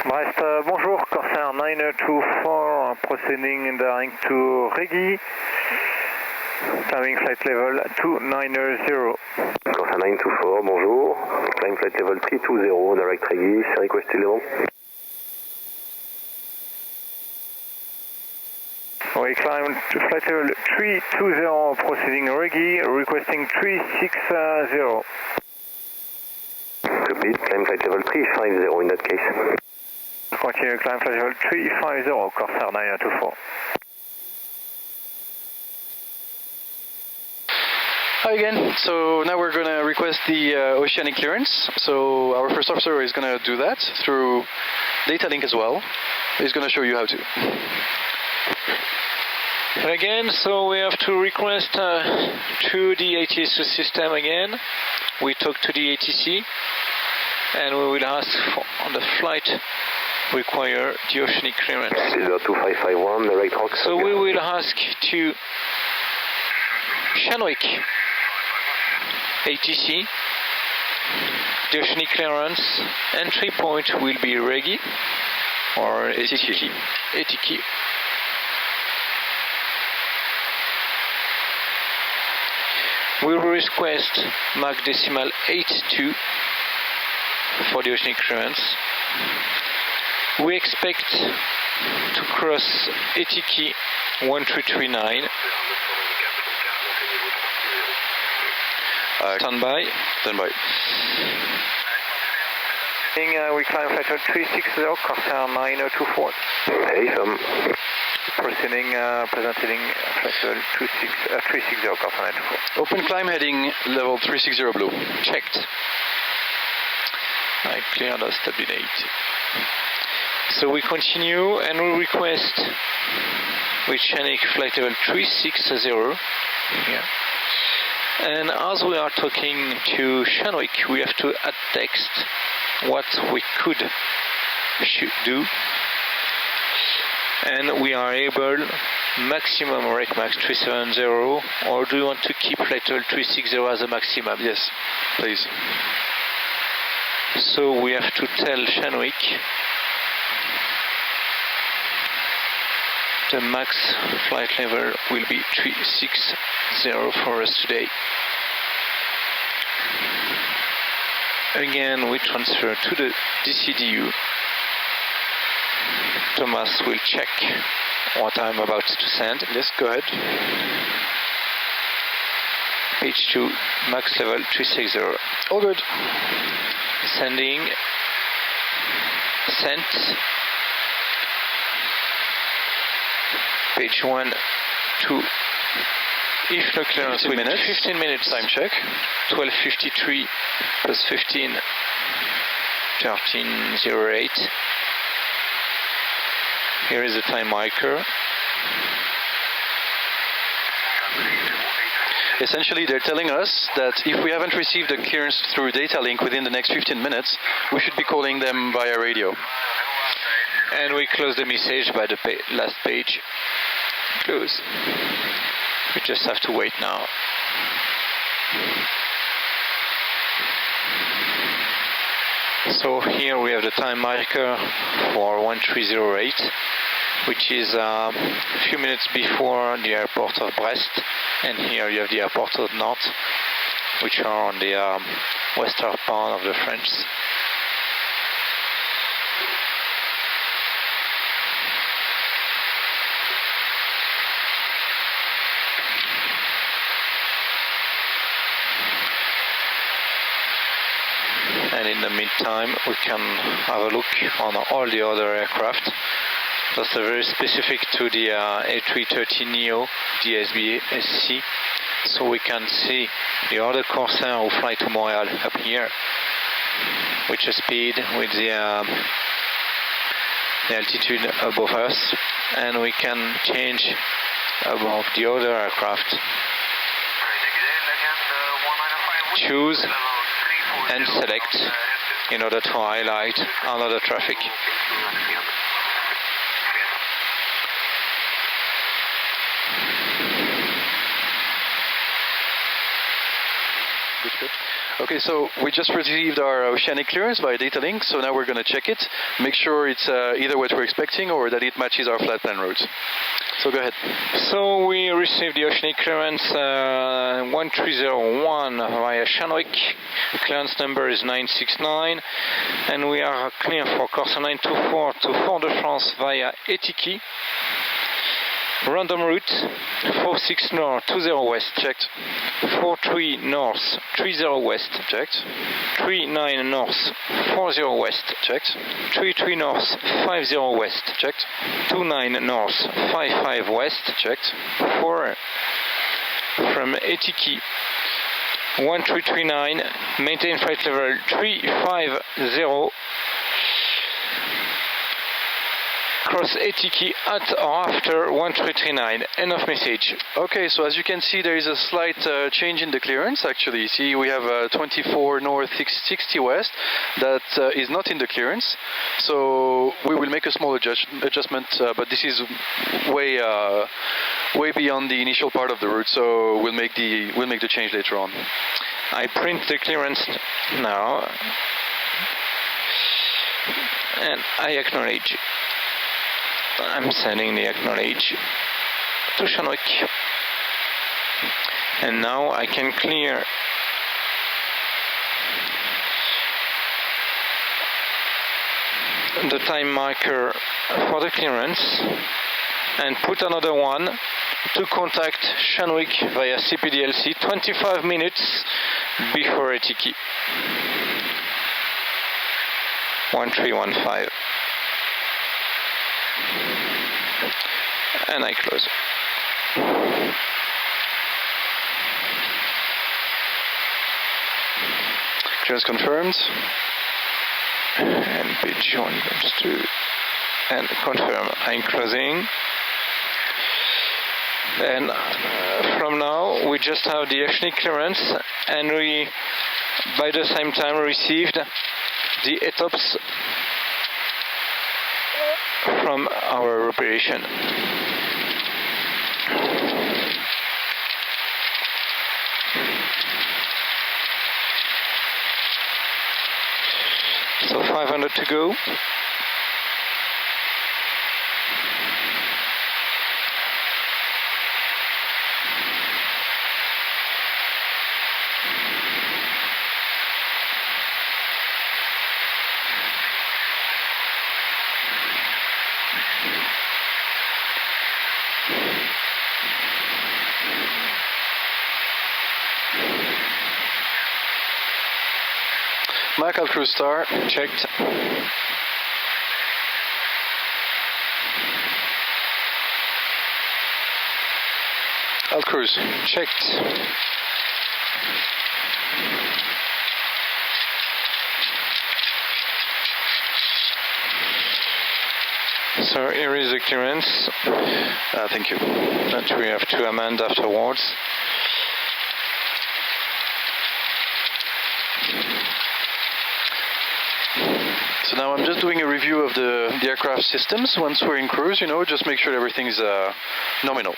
S6: Brest, bonjour, Corsair 924, proceeding in direct to Régui, climbing flight level 290.
S7: Corsair 924, bonjour, climb flight level 320, direct Régui, c'est requested level.
S6: We climb to flight level 320, proceeding Régui, requesting 360.
S7: Copy, climb flight level 350 in that case.
S6: Continue climb flight level 350, Corsair 924.
S4: Hi again. So now we're going to request the Oceanic clearance. So our first officer is going to do that through data link as well. He's going to show you how to.
S5: Again, so we have to request through the ATC system again. We talk to the ATC and we will ask for on the flight require the Oceanic clearance.
S7: 2551, direct rock.
S5: So we will ask to Shanwick ATC, the Oceanic clearance entry point will be Régui or ATK. We will request Mach decimal 82 for the Oceanic clearance. We expect to cross ETOPS 1339. Standby.
S4: Standby.
S6: We climb flight level 360, Corsair 9024.
S7: Hey,
S6: Proceeding, presenting flight level 360, Corsair 924.
S4: Open climb heading level 360 blue.
S5: Checked. I cleared the stability. So we continue and we request with Oceanic flight level 360 here. And as we are talking to Shanwick, we have to add text what we should do. And we are able maximum rate max 370, or do you want to keep flight level 360 as a maximum?
S4: Yes, please.
S5: So we have to tell Shanwick the max flight level will be 360 for us today. Again, we transfer to the DCDU. Thomas will check what I'm about to send.
S4: Yes, go ahead.
S5: Page 2, max level 360.
S4: All good.
S5: Sending. Sent. Page 1, 2. If no clearance,
S4: 15 minutes.
S5: 15 minutes.
S4: Time check.
S5: 12:53 plus 15. 13:08. Here is the time marker.
S4: Essentially, they're telling us that if we haven't received a clearance through data link within the next 15 minutes, we should be calling them via radio.
S5: And we close the message by the last page. Close. We just have to wait now. So here we have the time marker for 1308. which is a few minutes before the airport of Brest, and here you have the airport of Nantes, which are on the western part of the France. And in the meantime, we can have a look on all the other aircraft. That's very specific to the A330neo, DSB SC. So we can see the other Corsair who fly to Montreal up here, with the speed, with the altitude above us, and we can change above the other aircraft. Choose and select in order to highlight another traffic.
S4: Good. Okay, so we just received our Oceanic clearance by data link, so now we're going to check it, make sure it's either what we're expecting or that it matches our flat plan routes. So go ahead.
S5: So we received the Oceanic clearance 1301 via Oceanic. The clearance number is 969, and we are clear for Corsair 924 to Fort-de-France via ETOPS. Random route 46 north 20 west,
S4: checked.
S5: 43 north 30 west,
S4: checked.
S5: 39 north 40 west,
S4: checked.
S5: 33 north 50 west,
S4: checked.
S5: 29 north 55 west,
S4: checked.
S5: 4 from ETOPS 1339, maintain flight level 350. Cross ETOPS at or after 1339. End of message.
S4: Okay, so as you can see, there is a slight change in the clearance. Actually, see, we have 24 north 60 west that is not in the clearance. So we will make a small adjustment, but this is way beyond the initial part of the route. So we'll make the change later on.
S5: I print the clearance now, and I acknowledge. I'm sending the acknowledge to Oceanic, and now I can clear the time marker for the clearance and put another one to contact Oceanic via CPDLC 25 minutes before ETOPS 1315. And I close.
S4: Clearance confirmed.
S5: And page 1 comes to and confirm. I'm closing. And from now we just have the Oceanic clearance, and we by the same time received the ETOPS from our operation. So 500 to go.
S4: Michael Cruise Star,
S5: checked.
S4: Alt Cruise,
S5: checked. So here is the clearance.
S4: Thank you.
S5: That we have to amend afterwards.
S4: So now I'm just doing a review of the aircraft systems once we're in cruise, you know, just make sure everything is nominal.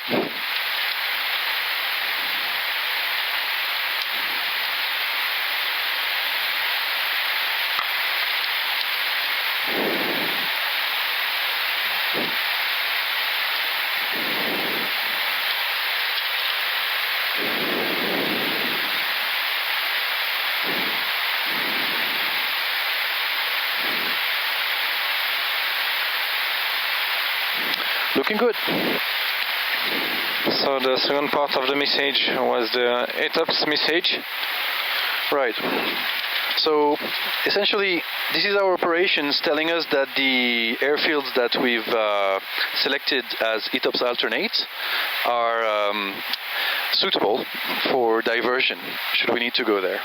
S4: looking good.
S5: So the second part of the message was the ETOPS message.
S4: Right. So essentially, this is our operations telling us that the airfields that we've selected as ETOPS alternates are suitable for diversion, should we need to go there.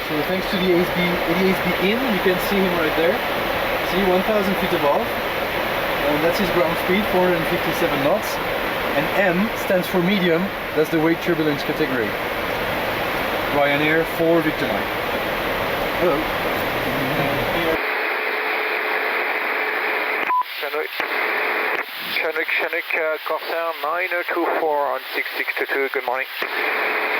S10: So thanks to the ASB in, you can see him right there. See, 1,000 feet above. And that's his ground speed, 457 knots. And M stands for medium, that's the weight turbulence category. Ryanair 4 Victor Mike. Hello.
S6: Oceanic, Corsair 924 on 6622, good morning.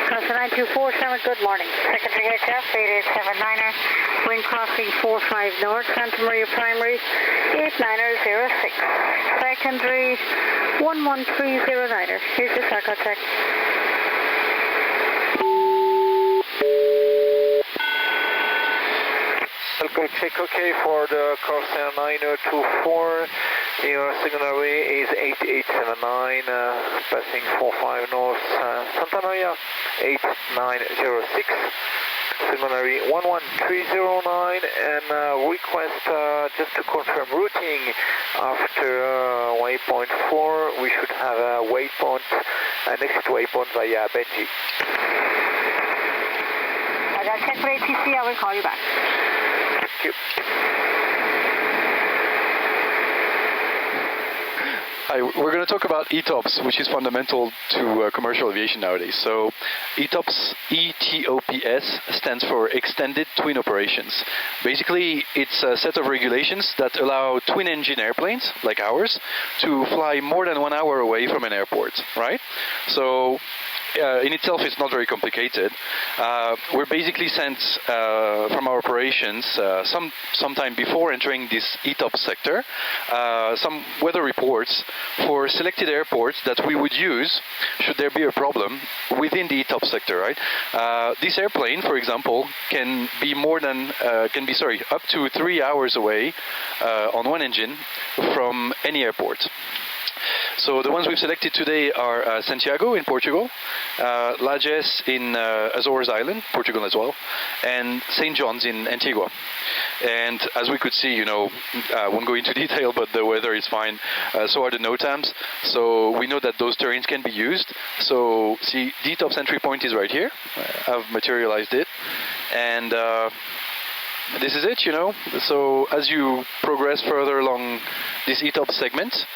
S11: Corsair 924, good morning. Secondary aircraft, 8879er, wind crossing 45 north, Santa Maria primary, 8906. Secondary 11309er, here's your circle check.
S6: Welcome, check OK for the Corsair 9024. Your signal array is 8879, passing 45 north, Santa Maria 8906. Signal array 11309, and request just to confirm routing after waypoint 4. We should have a waypoint, an exit waypoint via Benji.
S11: I got check for ATC, I will call you back.
S6: Thank you.
S4: Hi, we're going to talk about ETOPS, which is fundamental to commercial aviation nowadays. So ETOPS, ETOPS stands for Extended Twin Operations. Basically, it's a set of regulations that allow twin-engine airplanes, like ours, to fly more than 1 hour away from an airport, right? So in itself, it's not very complicated. We're basically sent from our operations sometime before entering this ETOPS sector, some weather reports for selected airports that we would use should there be a problem within the ETOPS sector, right? This airplane, for example, can be up to 3 hours away on one engine from any airport. So the ones we've selected today are Santiago in Portugal, Lajes in Azores Island, Portugal as well, and St. John's in Antigua. And as we could see, I won't go into detail, but the weather is fine. So are the NOTAMs. So we know that those terrains can be used. So see, the ETOPS entry point is right here. I've materialized it. And this is it, So as you progress further along this ETOPS segment,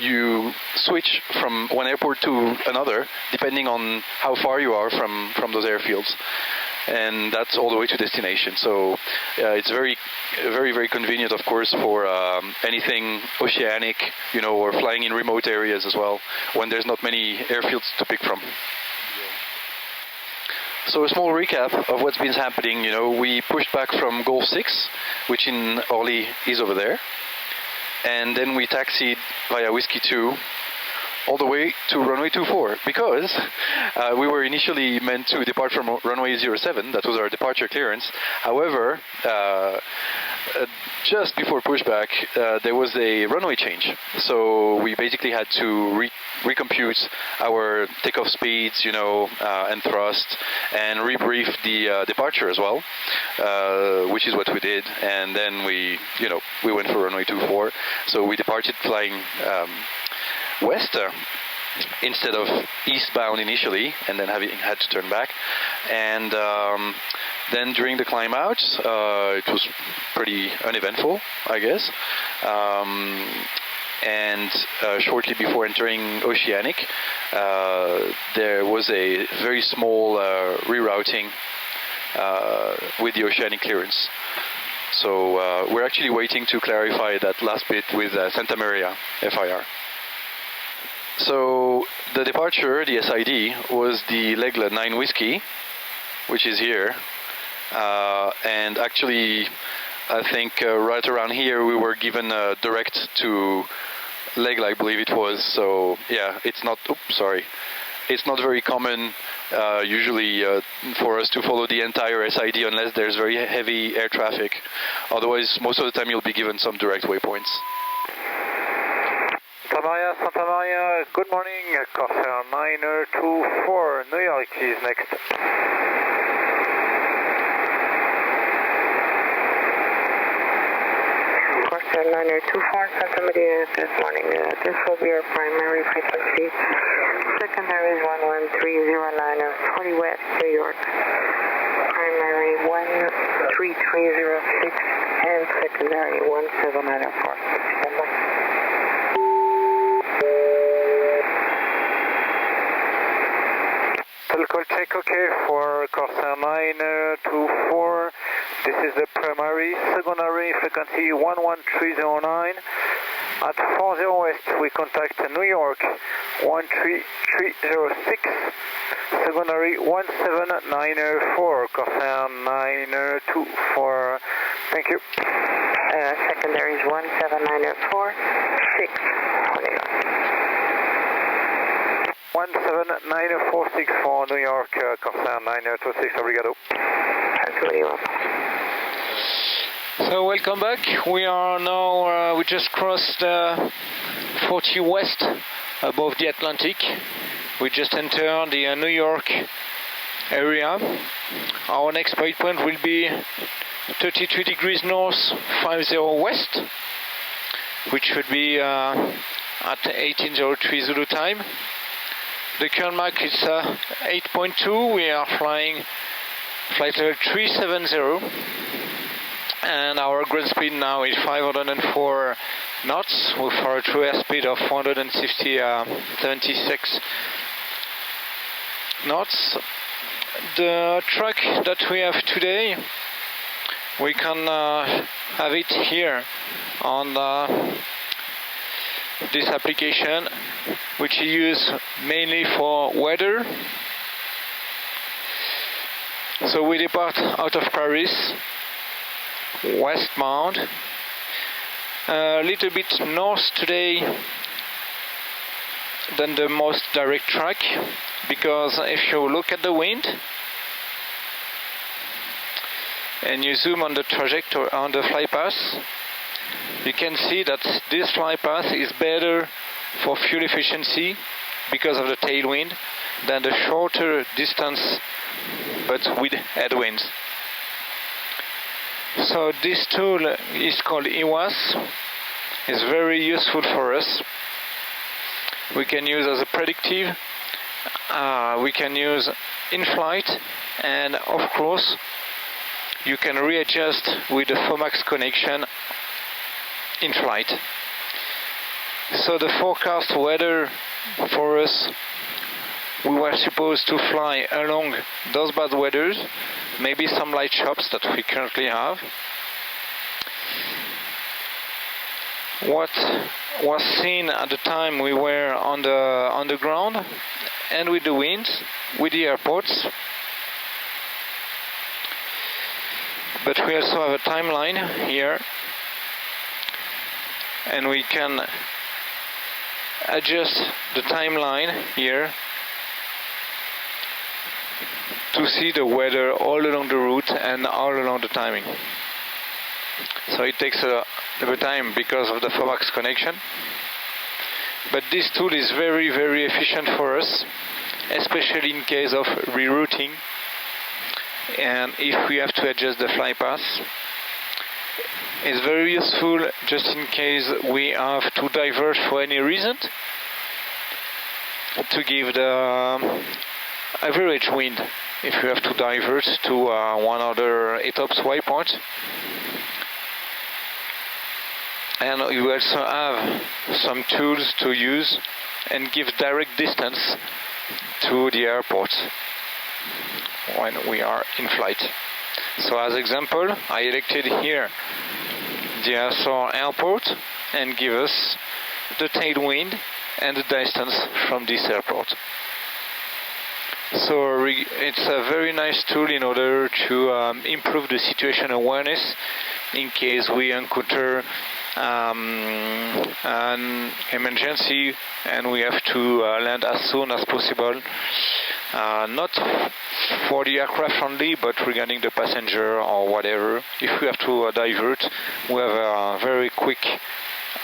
S4: you switch from one airport to another, depending on how far you are from those airfields. And that's all the way to destination. So it's very, very, very convenient, of course, for anything oceanic, or flying in remote areas as well, when there's not many airfields to pick from. So a small recap of what's been happening. We pushed back from Gulf 6, which in Orly is over there. And then we taxied via Whiskey 2 all the way to runway 24, because we were initially meant to depart from runway 07. That was our departure clearance. However, just before pushback, there was a runway change. So we basically had to recompute our takeoff speeds, and thrust, and rebrief the departure as well, which is what we did. And then we went for runway 24. So we departed flying west instead of eastbound initially, and then had to turn back. And then during the climb out, it was pretty uneventful, I guess. And shortly before entering Oceanic, there was a very small rerouting with the Oceanic clearance. So we're actually waiting to clarify that last bit with Santa Maria FIR. So the departure, the SID, was the Legla 9 Whiskey, which is here. And actually, I think right around here we were given a direct to Legla, I believe it was. So yeah, it's not, it's not very common usually for us to follow the entire SID unless there's very heavy air traffic. Otherwise, most of the time you'll be given some direct waypoints.
S6: good morning, Corsair 924, New York is next.
S11: Corsair 924, Santa Maria, good morning. This will be our primary frequency. Secondary is 11309, 40 West, New York. Primary 13306 and secondary 1794. Stand by.
S6: Telco check OK for Corsair 924. This is the primary, secondary frequency 11309. At 40 West we contact New York 13306. Secondary 1794, Corsair 924. Thank you.
S11: Secondary is 17904, 6.
S6: 17946 for New York, Corsair 926, obrigado.
S5: So welcome back. We are now, we just crossed 40 West above the Atlantic. We just entered the New York area. Our next point will be 33 degrees north, 50 west, which should be at 1803 Zulu time. The current mark is 8.2. We are flying flight level 370, and our ground speed now is 504 knots with our true airspeed of 476 knots. The track that we have today, we can have it here on this application, which is used mainly for weather. So we depart out of Paris, westbound, a little bit north today than the most direct track, because if you look at the wind and you zoom on the trajectory on the fly path, you can see that this fly path is better for fuel efficiency because of the tailwind than the shorter distance but with headwinds. So this tool is called EWAS. It's very useful for us. We can use as a predictive, we can use in flight, and of course you can readjust with the FOMAX connection in flight. So the forecast weather for us, we were supposed to fly along those bad weathers, maybe some light shops that we currently have. What was seen at the time we were on the ground and with the winds, with the airports. But we also have a timeline here, and we can adjust the timeline here to see the weather all along the route and all along the timing. So it takes a little time because of the FOMAX connection, but this tool is very, very efficient for us, especially in case of rerouting and if we have to adjust the fly path. It's very useful just in case we have to divert for any reason, to give the average wind if we have to divert to one other ETOPS waypoint. And we also have some tools to use and give direct distance to the airport when we are in flight. So as example, I elected here the Paris Airport and give us the tailwind and the distance from this airport. So it's a very nice tool in order to improve the situation awareness in case we encounter an emergency and we have to land as soon as possible. Not for the aircraft only, but regarding the passenger or whatever. If we have to divert, we have a very quick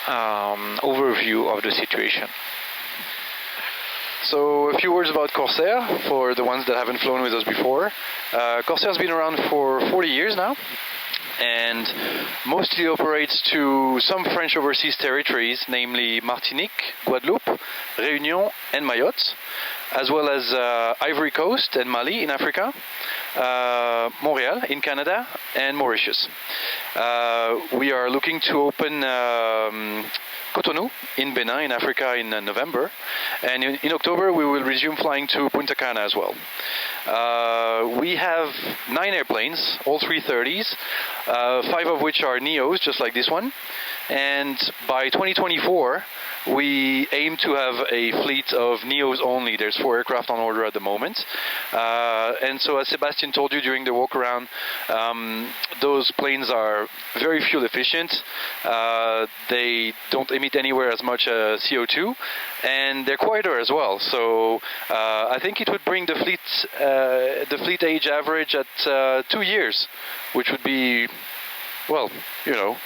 S5: overview of the situation.
S4: So a few words about Corsair for the ones that haven't flown with us before. Corsair's been around for 40 years now, and mostly operates to some French overseas territories, namely Martinique, Guadeloupe, Réunion and Mayotte, as well as Ivory Coast and Mali in Africa, Montreal in Canada and Mauritius. We are looking to open Cotonou in Benin in Africa in November, and in October we will resume flying to Punta Cana as well. We have 9 airplanes, all 330s, 5 of which are neos, just like this one, and by 2024 we aim to have a fleet of neos only. There's 4 aircraft on order at the moment, and so as Sebastian told you during the walk around, those planes are very fuel efficient. They don't emit anywhere as much CO2, and they're quieter as well. So I think it would bring the fleet age average at 2 years, which would be, well, you know,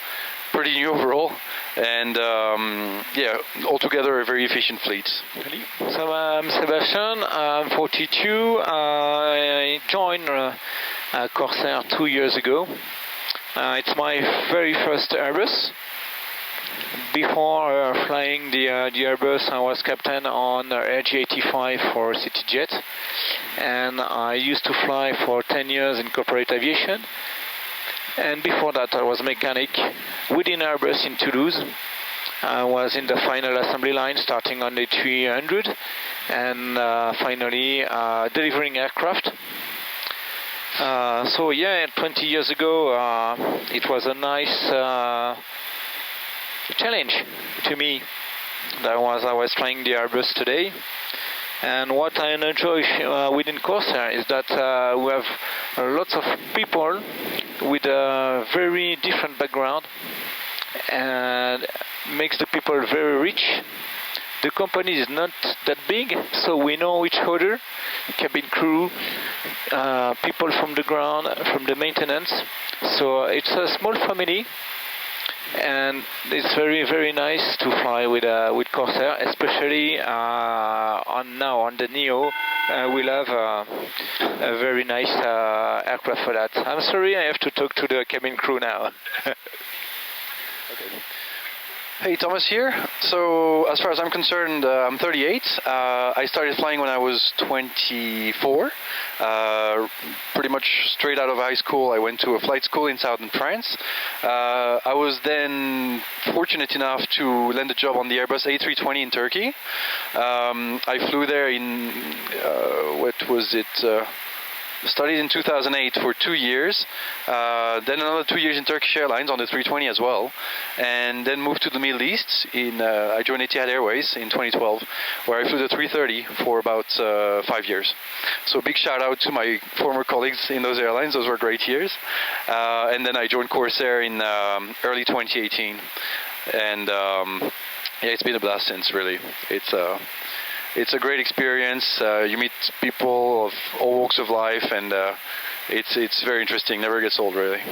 S4: pretty new overall, and yeah, altogether a very efficient fleet.
S5: So I'm Sebastian, I'm 42. I joined Corsair 2 years ago. It's my very first Airbus. Before flying the Airbus, I was captain on RG85 for CityJet, and I used to fly for 10 years in corporate aviation. And before that I was a mechanic within Airbus in Toulouse. I was in the final assembly line starting on the 300 and finally delivering aircraft. So yeah, 20 years ago it was a nice challenge to me. I was trying the Airbus today. And what I enjoy within Corsair is that we have lots of people with a very different background, and makes the people very rich. The company is not that big, so we know each other, cabin crew, people from the ground, from the maintenance. So it's a small family, and it's very, very nice to fly with Corsair, especially on the Neo. We'll have a very nice aircraft for that. I'm sorry, I have to talk to the cabin crew now.
S4: Okay. Hey, Thomas here. So as far as I'm concerned, I'm 38. I started flying when I was 24. Pretty much straight out of high school, I went to a flight school in southern France. I was then fortunate enough to land a job on the Airbus A330 in Turkey. I flew there in, what was it? Studied in 2008 for 2 years, then another 2 years in Turkish Airlines on the 320 as well, and then moved to the Middle East. I joined Etihad Airways in 2012, where I flew the 330 for about 5 years. So big shout out to my former colleagues in those airlines. Those were great years. And then I joined Corsair in early 2018, and yeah, it's been a blast since, really. It's a great experience. You meet people of all walks of life, and it's very interesting. Never gets old, really.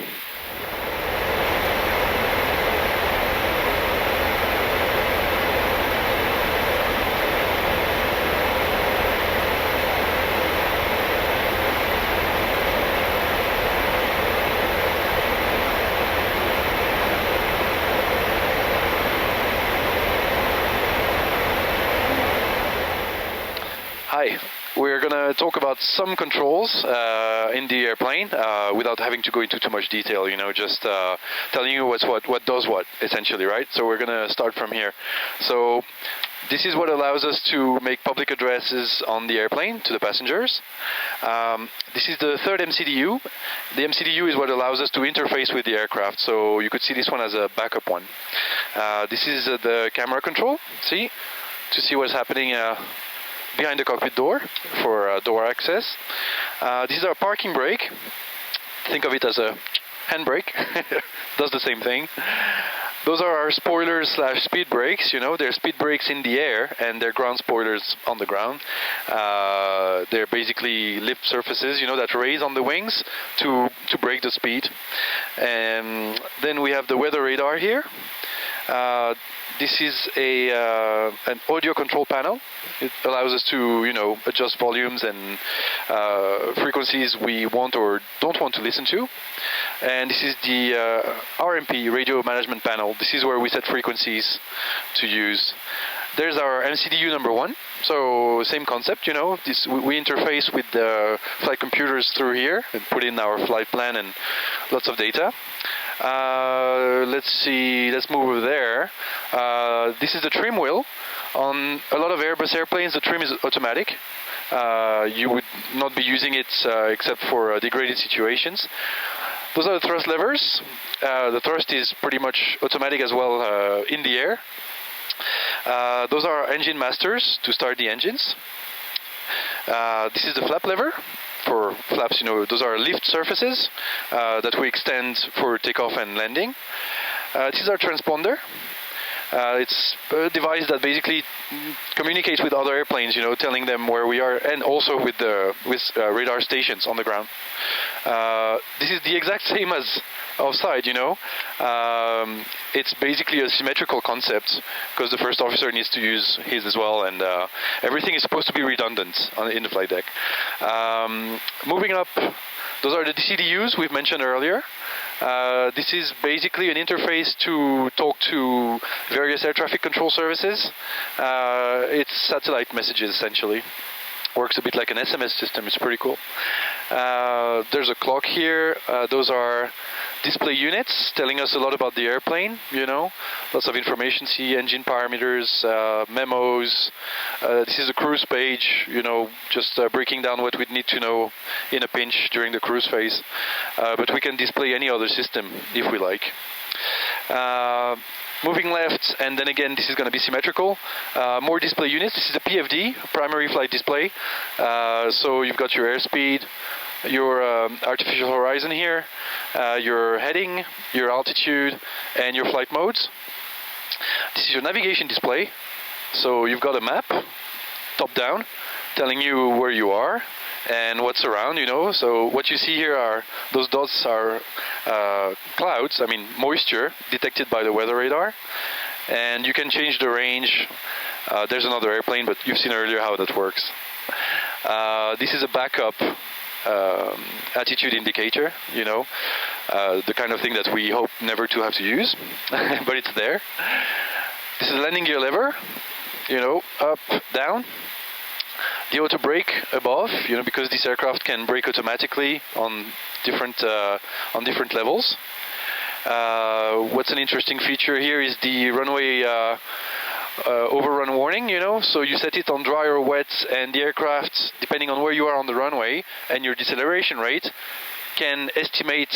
S4: Hi, we're going to talk about some controls in the airplane without having to go into too much detail, you know, just telling you what does what, essentially, right? So we're going to start from here. So this is what allows us to make public addresses on the airplane to the passengers. This is the third MCDU. The MCDU is what allows us to interface with the aircraft, so you could see this one as a backup one. This is the camera control, to see what's happening behind the cockpit door for door access. This is our parking brake. Think of it as a handbrake. Does the same thing. Those are our spoilers / speed brakes. You know, they're speed brakes in the air and they're ground spoilers on the ground. They're basically lift surfaces, you know, that raise on the wings to brake the speed. And then we have the weather radar here. this is an audio control panel. It allows us to, adjust volumes and frequencies we want or don't want to listen to. And this is the RMP, radio management panel. This is where we set frequencies to use. There's our MCDU number 1. So same concept, we interface with the flight computers through here and put in our flight plan and lots of data. Let's move over there. This is the trim wheel. On a lot of Airbus airplanes, the trim is automatic. You would not be using it except for degraded situations. Those are the thrust levers. The thrust is pretty much automatic as well in the air. Those are engine masters to start the engines. This is the flap lever. For flaps, those are lift surfaces that we extend for takeoff and landing. This is our transponder. It's a device that basically communicates with other airplanes, telling them where we are, and also with radar stations on the ground. This is the exact same as offside, It's basically a symmetrical concept because the first officer needs to use his as well, and everything is supposed to be redundant in the flight deck. Moving up, those are the DCDUs we've mentioned earlier. This is basically an interface to talk to various air traffic control services. It's satellite messages essentially. Works a bit like an SMS system. It's pretty cool. There's a clock here. Those are display units telling us a lot about the airplane, lots of information. See engine parameters, memos. This is a cruise page, just breaking down what we'd need to know in a pinch during the cruise phase. But we can display any other system if we like. Moving left, and then again, this is going to be symmetrical. More display units. This is a PFD, primary flight display. So you've got your airspeed, your artificial horizon here, your heading, your altitude, and your flight modes. This is your navigation display. So you've got a map, top down, telling you where you are and what's around, So what you see here are, those dots are clouds, moisture detected by the weather radar. And you can change the range. There's another airplane, but you've seen earlier how that works. This is a backup attitude indicator, the kind of thing that we hope never to have to use, but it's there. This is a landing gear lever, up, down. The auto brake above, because this aircraft can brake automatically on different levels. What's an interesting feature here is the runway overrun warning, so you set it on dry or wet, and the aircraft, depending on where you are on the runway and your deceleration rate, can estimate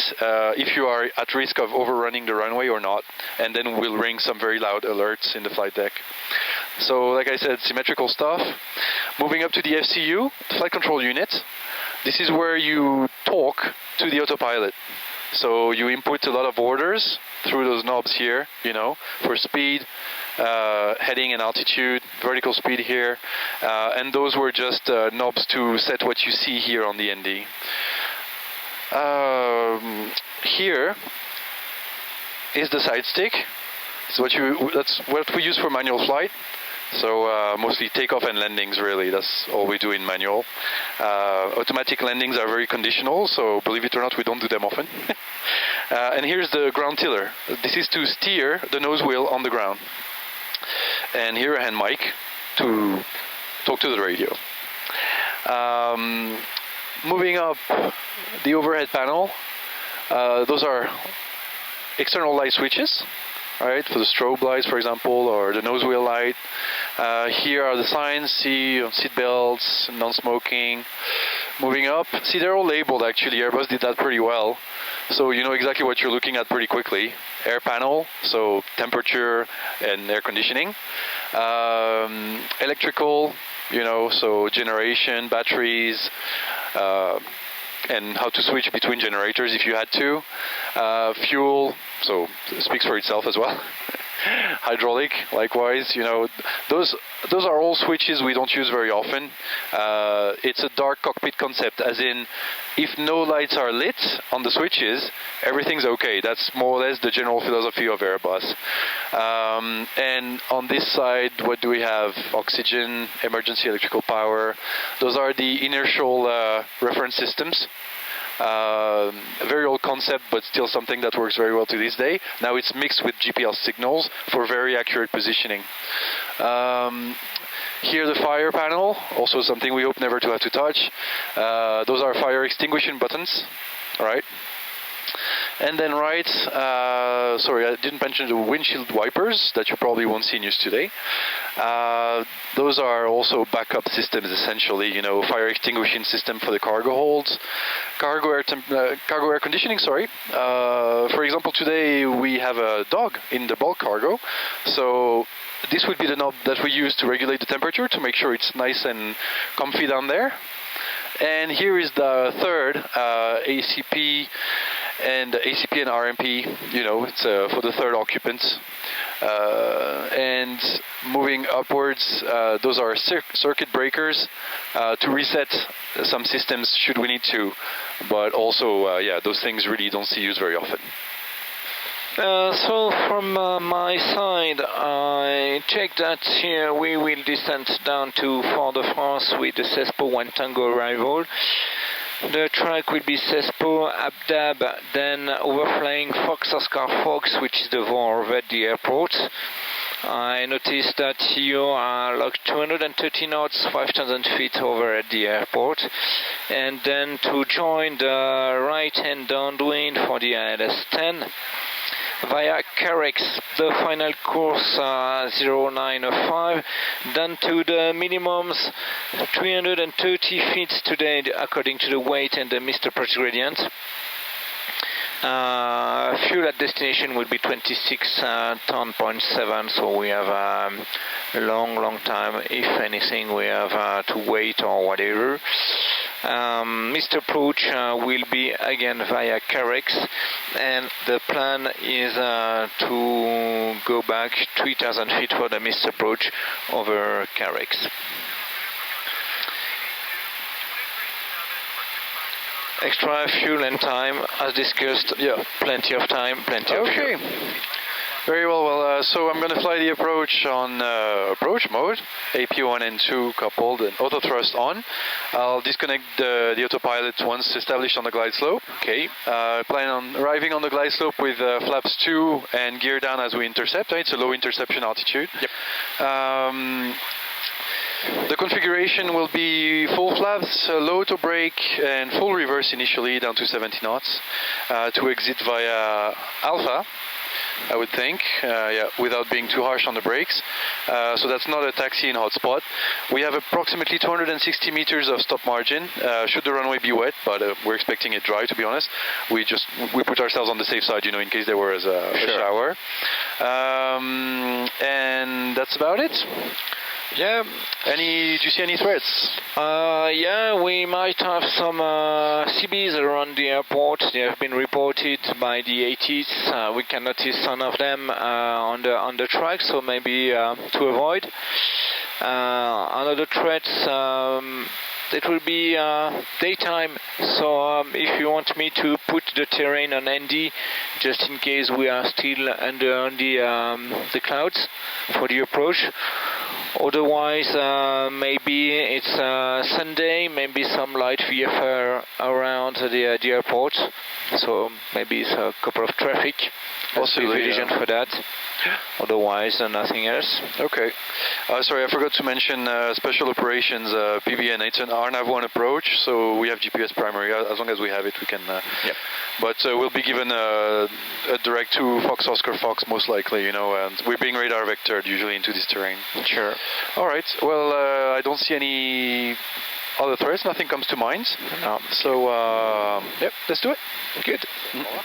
S4: if you are at risk of overrunning the runway or not, and then will ring some very loud alerts in the flight deck. So, like I said, symmetrical stuff. Moving up to the FCU, flight control unit. This is where you talk to the autopilot. So you input a lot of orders through those knobs here, for speed, heading and altitude, vertical speed here, and those were just knobs to set what you see here on the ND. Here is the side stick. So that's what we use for manual flight. So mostly takeoff and landings, really. That's all we do in manual. Automatic landings are very conditional, so believe it or not, we don't do them often. And here's the ground tiller. This is to steer the nose wheel on the ground. And here a hand mic to talk to the radio. Moving up, the overhead panel. Those are external light switches. Alright, for the strobe lights, for example, or the nose wheel light. Here are the signs, see seat belts, non-smoking. Moving up, see they're all labeled actually, Airbus did that pretty well. So you know exactly what you're looking at pretty quickly. Air panel, so temperature and air conditioning. Electrical, so generation, batteries, and how to switch between generators if you had to. Fuel, so it speaks for itself as well. Hydraulic, likewise, those are all switches we don't use very often. It's a dark cockpit concept, as in, if no lights are lit on the switches, everything's okay. That's more or less the general philosophy of Airbus. And on this side, what do we have? Oxygen, emergency electrical power. Those are the inertial reference systems. A very old concept, but still something that works very well to this day. Now it's mixed with GPS signals for very accurate positioning. Here the fire panel, also something we hope never to have to touch. Those are fire extinguishing buttons, all right? And then right, sorry, I didn't mention the windshield wipers that you probably won't see in use today. Those are also backup systems, essentially, you know, fire extinguishing system for the cargo holds, cargo air conditioning, sorry. For example, today we have a dog in the bulk cargo, so this would be the knob that we use to regulate the temperature to make sure it's nice and comfy down there. And here is the third ACP and RMP, you know, it's for the third occupant. And moving upwards, those are circuit breakers to reset some systems should we need to. But also, yeah, those things really don't see used very often.
S5: So from my side, I checked that here we will descend down to Fort-de-France with the CESPO 1 Tango arrival. The track will be CESPO, Abdab, then overflying Fox Oscar Fox, which is the VOR at the airport. I noticed that you are locked 230 knots, 5,000 feet over at the airport. And then to join the right-hand downwind for the ILS 10, via Carex, the final course 0905, down to the minimums 330 feet today according to the weight and the Mr. Approach gradient. Fuel at destination will be 26 ton.7, so we have a long time. If anything, we have to wait or whatever. Mr. Approach will be again via Carex, and the plan is to go back 3,000 feet for the Mr. Approach over Carex. Extra fuel and time, as discussed. Yeah, plenty of time, plenty of fuel.
S4: Very well. Well, so I'm going to fly the approach on approach mode, AP1 and 2 coupled and auto thrust on. I'll disconnect the autopilot once established on the glide slope. Okay. Plan on arriving on the glide slope with flaps 2 and gear down as we intercept. It's a low interception altitude. Yep. The configuration will be full flaps, low auto brake, and full reverse initially down to 70 knots to exit via Alpha, I would think, yeah, without being too harsh on the brakes. So that's not a taxi in hotspot. We have approximately 260 meters of stop margin, should the runway be wet, but we're expecting it dry, to be honest. We put ourselves on the safe side, you know, in case there was a shower. And that's about it. Yeah. Do you see any threats?
S5: Yeah, we might have some CBs around the airport. They have been reported by the ATs. We can notice some of them on the track, so maybe to avoid. Another threat, it will be daytime, so if you want me to put the terrain on ND, just in case we are still under the clouds for the approach. Otherwise, maybe it's Sunday, maybe some light VFR around the airport, so maybe it's a couple of traffic. Possibly vision for that. Otherwise, nothing else. Okay.
S4: Sorry, I forgot to mention special operations, PBN. It's an RNAV1 approach, so we have GPS primary. As long as we have it, we can. Yep. But we'll be given a direct to Fox Oscar Fox, most likely, you know, and we're being radar vectored usually into this terrain.
S5: Sure.
S4: All right. Well, I don't see any other threats. Nothing comes to mind. No. So, yep, let's do it. Good. Mm-hmm.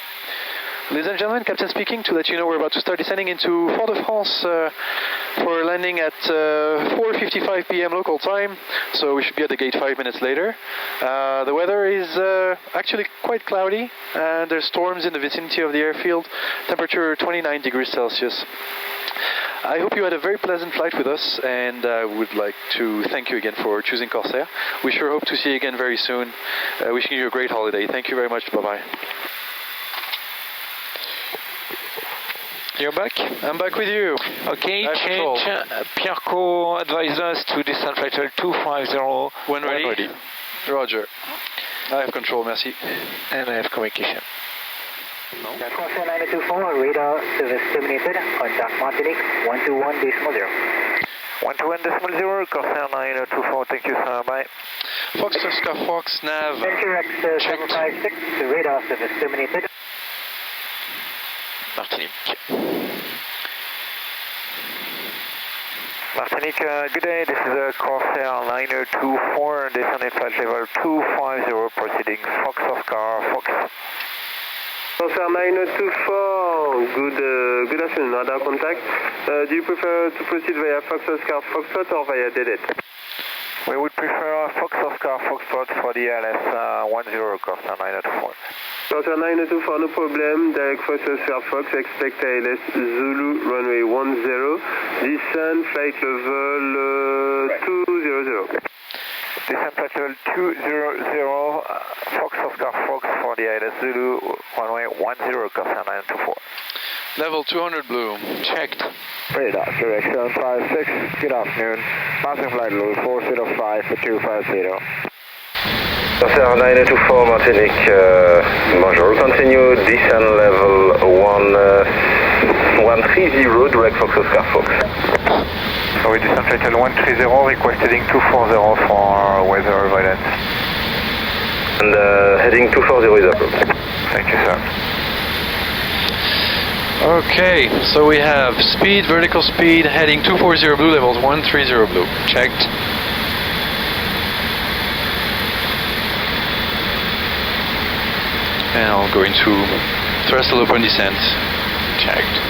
S4: Ladies and gentlemen, Captain speaking, to let you know we're about to start descending into Fort-de-France for landing at 4:55 p.m. local time, so we should be at the gate 5 minutes later. The weather is actually quite cloudy, and there's storms in the vicinity of the airfield, temperature 29 degrees Celsius. I hope you had a very pleasant flight with us, and I would like to thank you again for choosing Corsair. We sure hope to see you again very soon. Wishing you a great holiday. Thank you very much. Bye-bye.
S5: You're back?
S4: I'm back with you.
S5: Okay,
S4: I have control.
S5: change. Pierco advised us to descend flight level 250.
S4: When ready? Roger. I have control, merci.
S5: And I have communication.
S6: Corsair 924, radar service terminated, contact Martinique 121.0. 121.0, Corsair 924, thank you sir, bye.
S4: Fox Oscar Fox, nav.
S6: Venture X 756, radar service terminated.
S5: Martinique.
S6: Martinique, good day, this is Corsair 924, descending flight level 250, proceeding Fox Oscar Fox.
S12: Corsair 924, good afternoon, radar contact. Do you prefer to proceed via Fox Oscar Foxtrot or via Dedet?
S6: We would prefer Fox Oscar Foxtrot for the LS 10, Corsair 924.
S12: Corsair 924, no problem, direct Fox Oscar Fox, expect ALS Zulu runway 10, descend flight level 200.
S6: Descent flight level 200, Fox Oscar Fox for the ILS Zulu, runway 10, Corsair 924.
S4: Level 200 blue.
S5: Checked.
S6: Radar, direction 56, good afternoon. Passing flight level 405 for 250.
S7: Corsair 924 Martinique, bonjour, continue descend level 130, direct Fox Oscar Fox.
S6: So we descend flight level 130, requesting 240 for weather avoidance.
S7: And heading 240 is approved.
S6: Thank you sir.
S4: Okay, so we have speed, vertical speed, heading 240 blue, levels 130 blue. Checked. And I'll go into thrust open descent. Checked.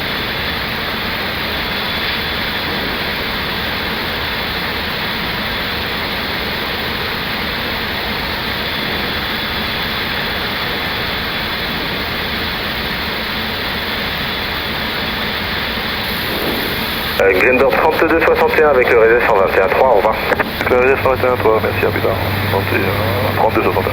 S7: Glendor 3261 avec le réseau 121.3, au revoir.
S6: Le réseau 121.3, merci, à plus tard. 3261.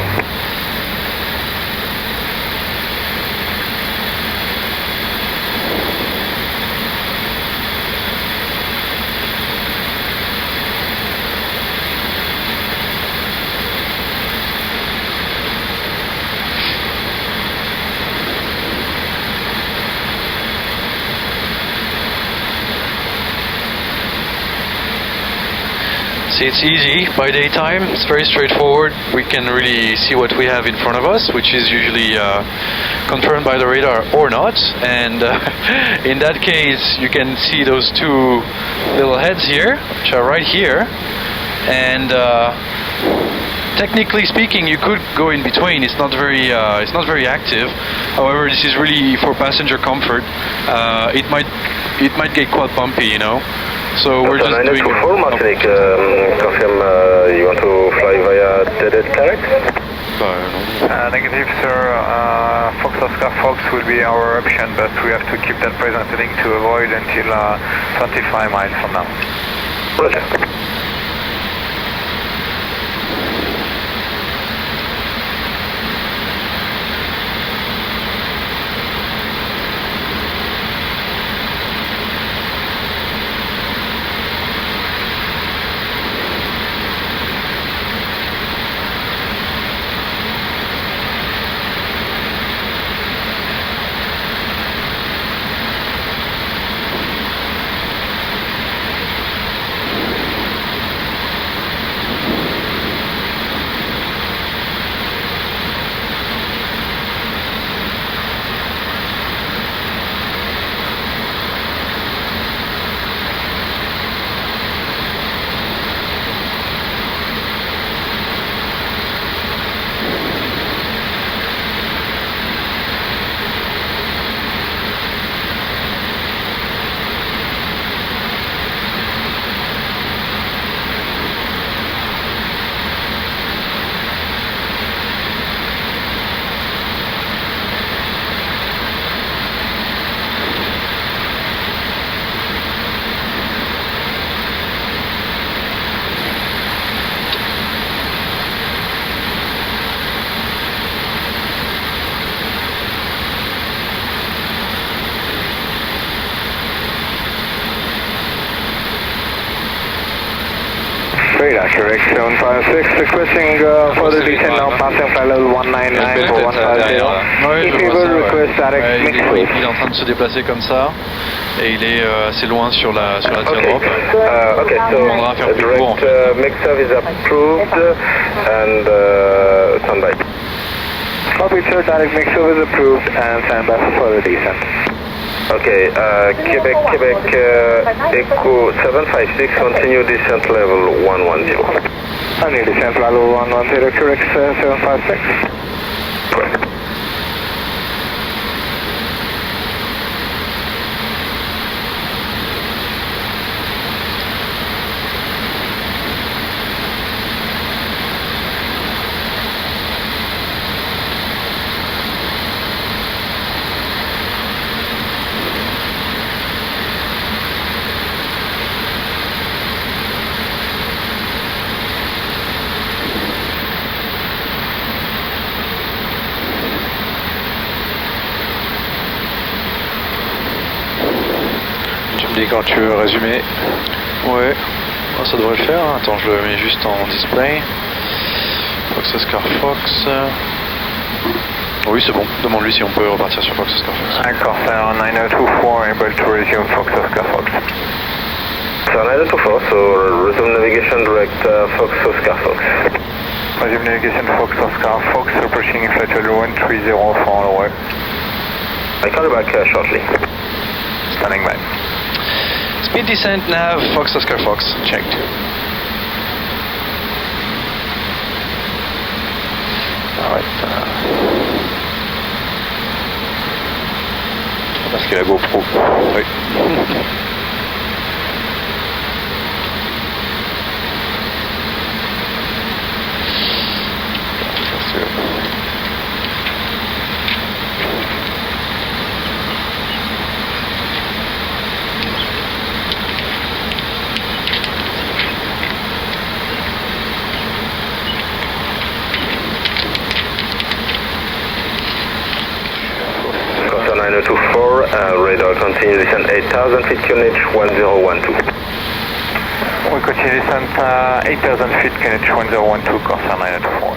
S4: See, it's easy by daytime, it's very straightforward. We can really see what we have in front of us, which is usually confirmed by the radar or not. And in that case, you can see those two little heads here, which are right here. And technically speaking, you could go in between. It's not very active. However, this is really for passenger comfort. It might get quite bumpy, you know. So we're just doing.
S7: 924 Martinique, confirm you want to fly via Dedet direct?
S6: Negative, sir. Fox Oscar Fox will be our option, but we have to keep that present heading to avoid until 25 miles from now.
S7: Roger.
S6: correct 756, requesting further descent now, passing flight level 199 for 150. If you will request direct mix
S4: il est en train de se déplacer comme ça et il est assez loin sur la teardrop.
S6: Okay, so direct mix-up is approved and standby. Copy, sir, direct mix-up is approved and standby for further descent. Okay, Quebec, Echo 756, continue descent level 110. Continue descent level 110, correct 756. Correct.
S4: Et quand tu veux résumer. Ouais, oh, ça devrait le faire. Attends, je le mets juste en display. Fox Oscar Fox. Oui, c'est bon. Demande-lui si on peut repartir sur Fox Oscar Fox.
S6: Corsair 9024, able to resume Fox Oscar Fox. Corsair 9024, so resume navigation direct Fox Oscar Fox. Resume navigation Fox Oscar Fox, approaching flight level 130 for runway. I call you back shortly. Standing by.
S4: Speed descent nav Fox Oscar Fox, checked. Alright. Parce que la GoPro. Oui.
S6: Corsair 9024, radar continue descent 8,000 feet QNH 1012. We continue descent 8,000 feet QNH 1012, Corsair 9024.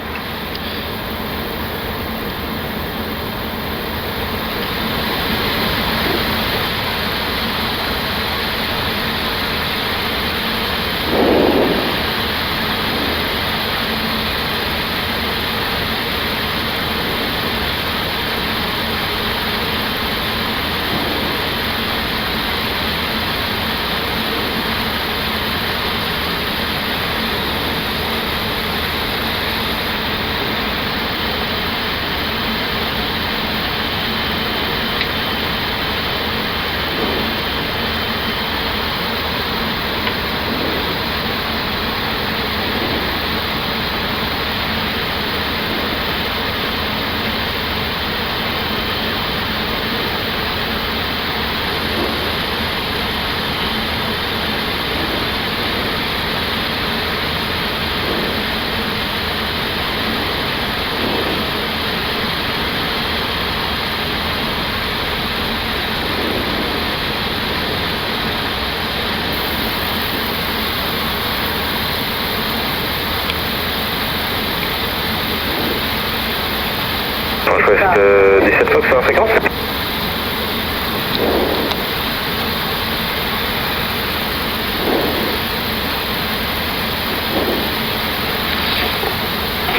S6: Northwest 17 Fox en fréquence.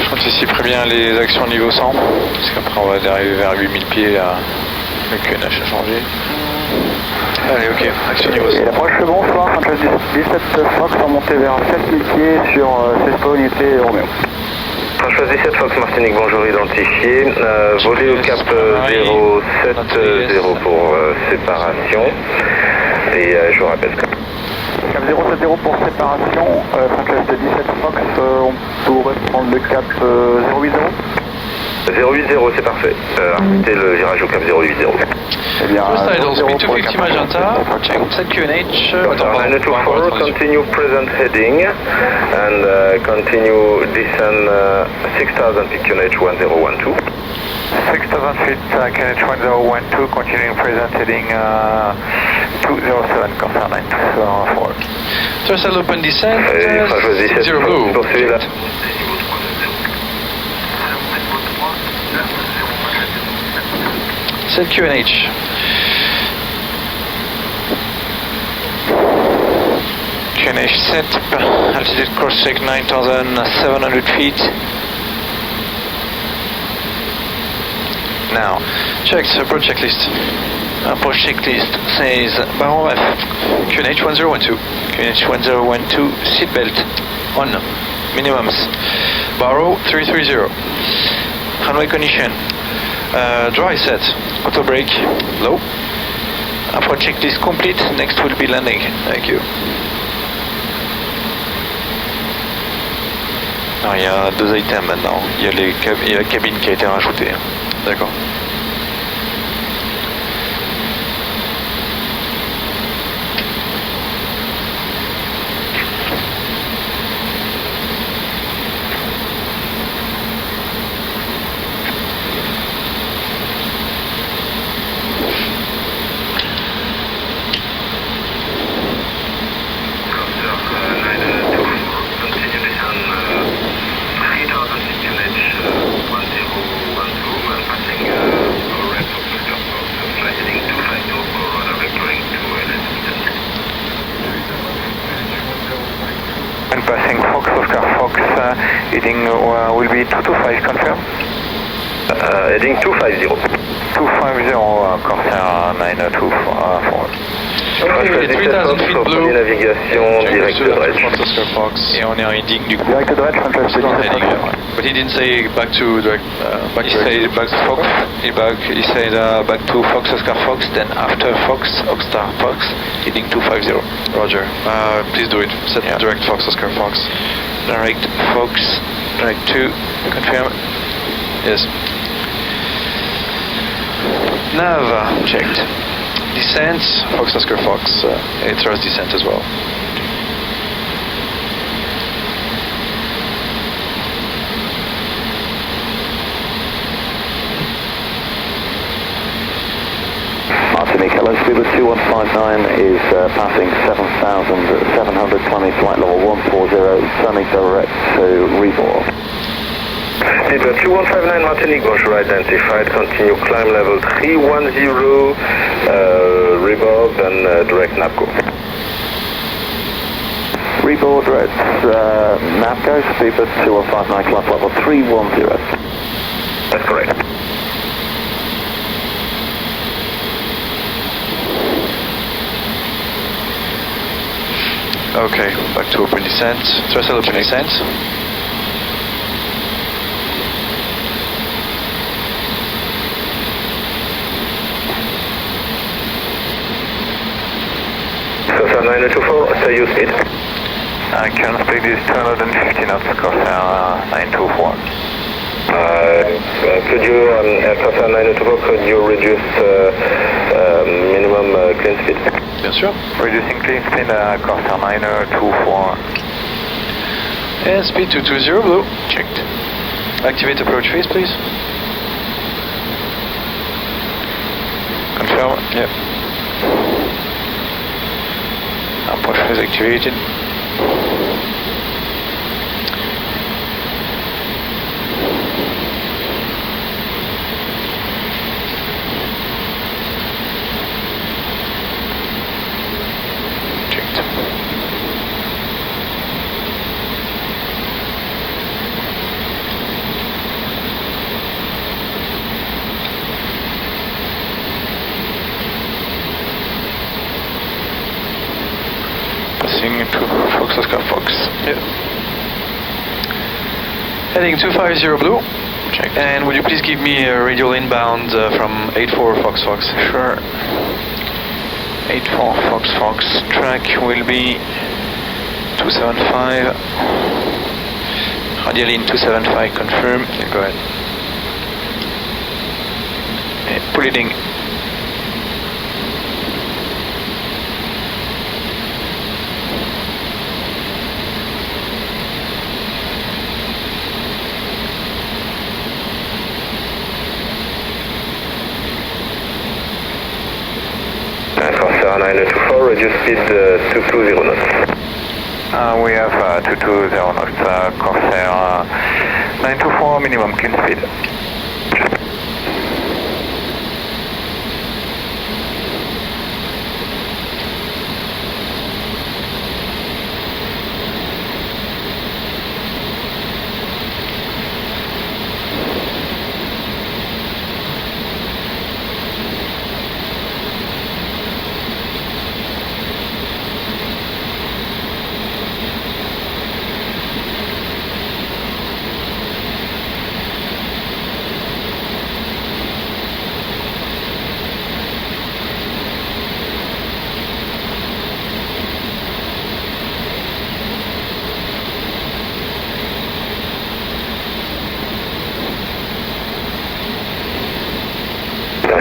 S4: J'anticiperai bien les actions niveau 100, parce qu'après on va arriver vers 8000 pieds là, le QNH a changé. Allez, ok, action niveau 100.
S6: Et l'approche c'est bon, soir, Northwest 17 Fox en montée vers 7000 pieds sur Cespo, Unité et Romeo. Northwest 17 Fox Martinique, bonjour, identifié. Volé au cap 070 pour séparation. Et je vous rappelle que... Cap 070 pour séparation, Northwest 17 Fox, on pourrait prendre le cap 080. 080, c'est parfait. Arrêtez le virage au cap 080. Eh bien,
S4: First idle, speed 250 Magenta, check, set QNH.
S6: 924, continue present heading and continue descend 6000 feet QNH 1012. 6000 feet, KNH 1012, continuing present, heading 207, Corsair 924.
S4: Throttle open descent,
S6: Et François 17,
S4: 0 blue.
S6: poursuivez là.
S4: Set QNH.
S5: QNH set, altitude cross check 9,700 feet.
S4: Now, checked, approach checklist.
S5: Approach checklist says barrel F,
S4: QNH 1012.
S5: QNH 1012, seatbelt on, minimums.
S4: Barrow 330.
S5: Runway condition,
S4: Dry set.
S5: auto brake,
S4: Low.
S5: approach checklist complete, next will be landing.
S4: Thank you.
S5: Alors, il y a deux items maintenant, il y a la cabine qui a été rajoutée.
S4: D'accord.
S6: And passing Fox, Oscar Fox, heading will be 225, confirm? Heading 250. 250, Corsair 924.
S4: Okay, 3000 feet blue.
S6: Navigation direct de Dredge.
S4: Oscar Fox.
S5: Et on est en heading du coup.
S6: Direct de Dredge,
S4: Still on heading, yeah. But he didn't say back to direct. Back
S5: He
S4: to
S5: said back to Fox, he said back to Fox Oscar Fox, then after Fox Oscar Fox, heading 250.
S4: Roger. Please do it. Set
S5: Yeah.
S4: direct Fox Oscar Fox.
S5: Direct Fox, direct 2, confirm.
S4: Yes. Nav checked. Descent, Fox Oscar Fox, thrust descent as well.
S7: Martinique, hello, Scuba 2159 is passing 7,720, flight level 140, turning direct to Rebor.
S6: Speedbird 2159 Martinique, bonjour, identified, continue climb level 310, Rebor, then direct NAPCO.
S7: Rebor direct NAVCO, Speedbird 2159, flight level 310.
S6: That's correct.
S4: Okay, back to open descent. Thrust open descent.
S6: Corsair 924, say your speed.
S5: Current speed is 250 knots, Corsair 924.
S6: Could you, Corsair 924, could you reduce minimum clean speed?
S4: Bien sûr.
S5: Reducing clean speed, Corsair 924.
S4: And speed 220 blue.
S5: Checked.
S4: Activate approach phase, please.
S5: Confirm.
S4: Yep.
S5: Approach phase activated. Checked. Passing to Fox Oscar Fox.
S4: Yep. Heading 250 blue.
S5: Check.
S4: And will you please give me a radial inbound from 84 Fox Fox?
S5: Sure. 84 Fox Fox. Track will be 275. Radial in 275, confirm.
S4: Okay, go ahead.
S5: Pull leading.
S7: 924, reduce speed 220 knots.
S6: We have 220 knots, Corsair 924, minimum clean speed.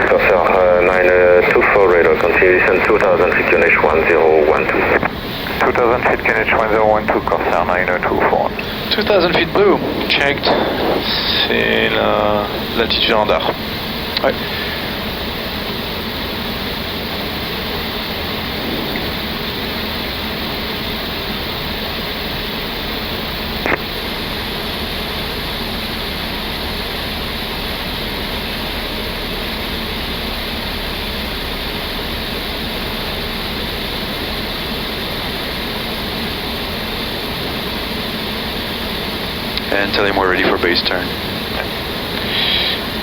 S7: Corsair 924 radar, continue descent 2000 feet QNH 1012.
S6: 2000 feet QNH 1012, Corsair 924.
S4: 2000 feet blue, checked. C'est l'altitude standard. Ouais. And tell him we're ready for base turn.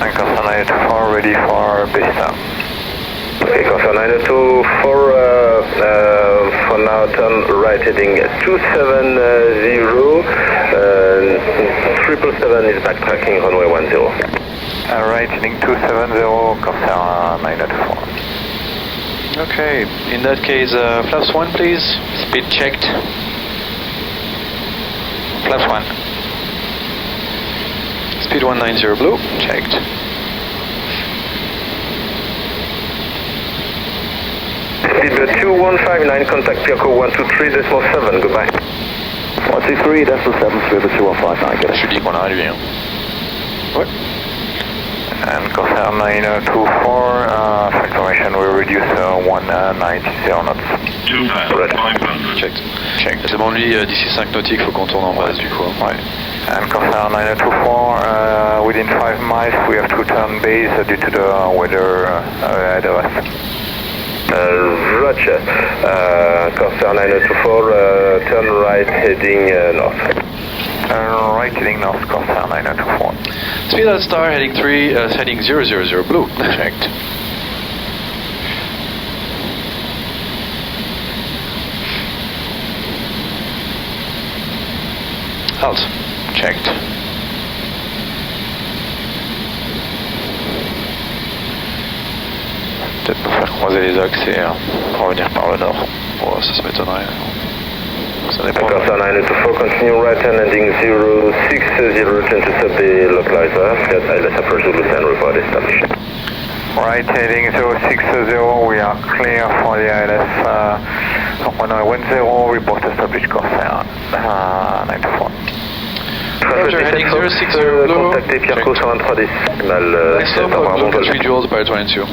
S6: And Corsair 924 ready for base turn.
S7: Okay, Corsair 924, for now turn right heading 270, 777 is backtracking runway 10.
S6: Right heading 270, Corsair 924.
S4: Okay, in that case, flaps 1 please, speed checked. Flaps 1. Speed 190 blue, checked.
S7: Speed 2159, contact Pierco 123.7, goodbye.
S6: 123.7, speed 2159, get it.
S4: Je lui dis qu'on a arrivé. Hein. Ouais.
S6: And Corsair 924, for information, we reduce 190 knots.
S4: Checked. Checked. C'est bon, lui, d'ici 5 nautiques, il faut qu'on tourne en base du coup.
S6: Ouais. And Corsair 924, within 5 miles, we have to turn base due to the weather ahead of us.
S7: Roger. Corsair 924, turn right heading north.
S6: Right heading north, Corsair 924.
S4: Speed at star heading 3, heading 000 blue. Checked. Halt. Checked.
S5: Peut-être pour faire croiser les axes et revenir par le nord.
S4: Oh, ça m'étonnerait.
S5: Ça dépend.
S7: Corsair 924, continue right hand ending 060, return to sub the localizer. Get ILS approach Zulu 10, report established.
S6: Right heading 060, we are clear for the ILS. Runway 10, report established Corsair 924.
S4: Roger, heading 060 blue.
S7: Contactez Pierco 123 décimal.
S4: Next stop, blue country duals by 22.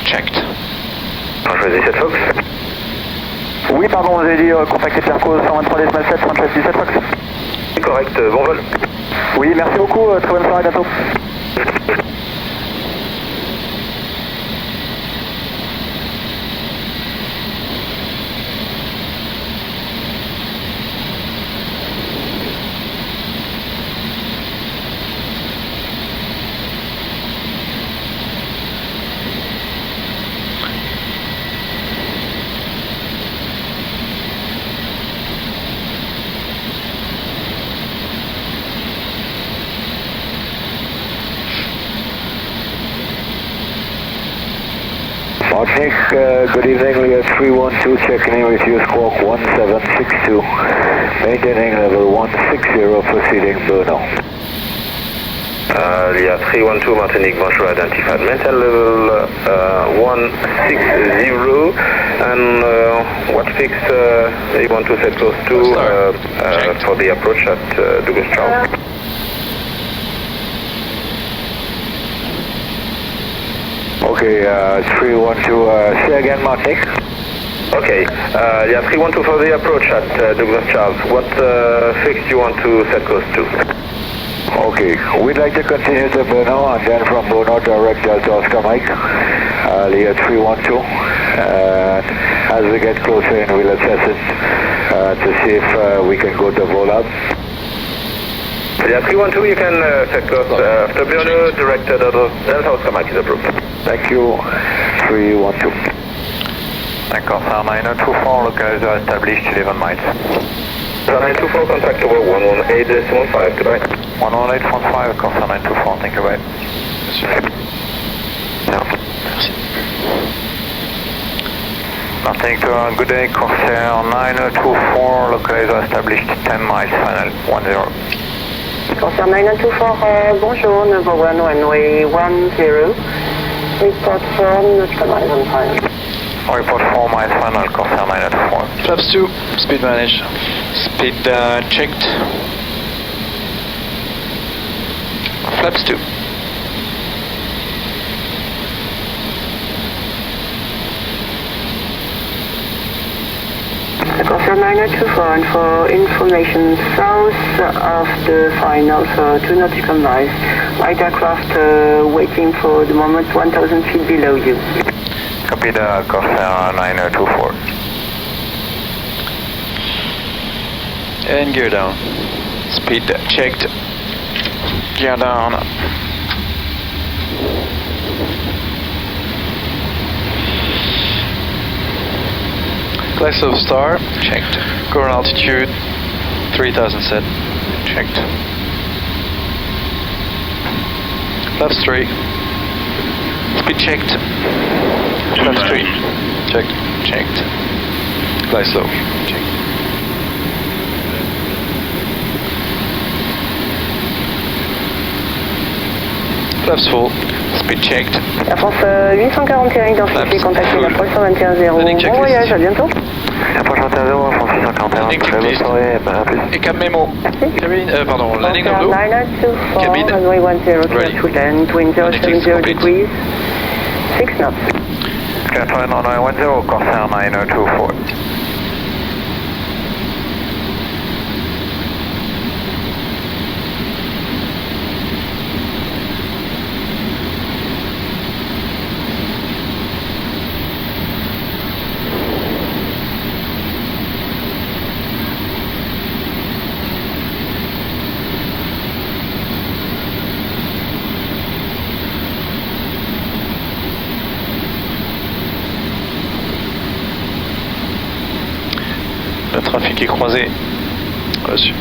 S4: Checked.
S7: 17 Fox.
S13: Oui, pardon, vous avez dit contacter Pierco 123,7, 17 Fox.
S7: Correct, bon vol.
S13: Oui, merci beaucoup, très bonne soirée, à bientôt.
S14: Martinique, good evening, we are 312 checking in with you, squawk 1762, maintaining level 160, proceeding Bruno.
S7: Yeah, 312 Martinique, bonjour, identified, maintain level 160, and what fix you want to set close to for the approach at Douglas Charles?
S14: Okay, 312, say again, Martinique.
S7: Okay, yeah, 312 for the approach at Douglas Charles. What fix do you want to set course to?
S14: Okay, we'd like to continue to Bono and then from Bono direct Delta Oscar Mike, Leah 312. As we get closer in, we'll assess it to see if we can go to Volab.
S7: Yeah, 312, you can set course after Bono, direct Delta Oscar Mike is approved.
S14: Thank you, 312.
S15: Corsair 924, localizer established 11 miles.
S7: 924, contact over 118.15, goodbye.
S15: 118.15, Corsair 924, thank you, bye. Martinique, good day, Corsair 924, localizer established 10 miles, final 10.
S11: Corsair 924, bonjour, number 1, runway 10. Report for neutral miles on final.
S15: Report 4 miles final, Corsair 924.
S4: Flaps 2, speed manage.
S5: Speed checked. Flaps 2.
S11: Corsair 924, and for information, south of the final, so 2 nautical miles. Light aircraft waiting for the moment 1,000 feet below you.
S15: Copy the Corsair 924.
S5: And gear down. Speed checked. Gear down.
S4: Class of star,
S5: Checked.
S4: current altitude 3000 set,
S5: Checked.
S4: flaps 3,
S5: Speed checked. Flaps 3.
S4: checked,
S5: Checked.
S4: glide slow,
S5: Checked.
S4: flaps full,
S5: Speed checked.
S11: Air France 841, identifié, contactez l'approche 121.0.
S4: Landing
S11: Bon
S4: checklist.
S11: voyage, à bientôt.
S15: Approche 21.0, France 641,
S5: Landing
S15: très bonne
S5: checklist.
S15: soirée, à plus.
S5: Et cap mémo.
S4: cabine, pardon, landing
S11: Corsair
S4: of low,
S11: 924,
S4: Cabine.
S11: runway 10, clear
S4: Ready.
S11: to land, wind 070
S5: complete.
S11: degrees, 6 knots.
S15: Clear to land on 910, Corsair 924.
S5: Le trafic est croisé.
S4: reçu.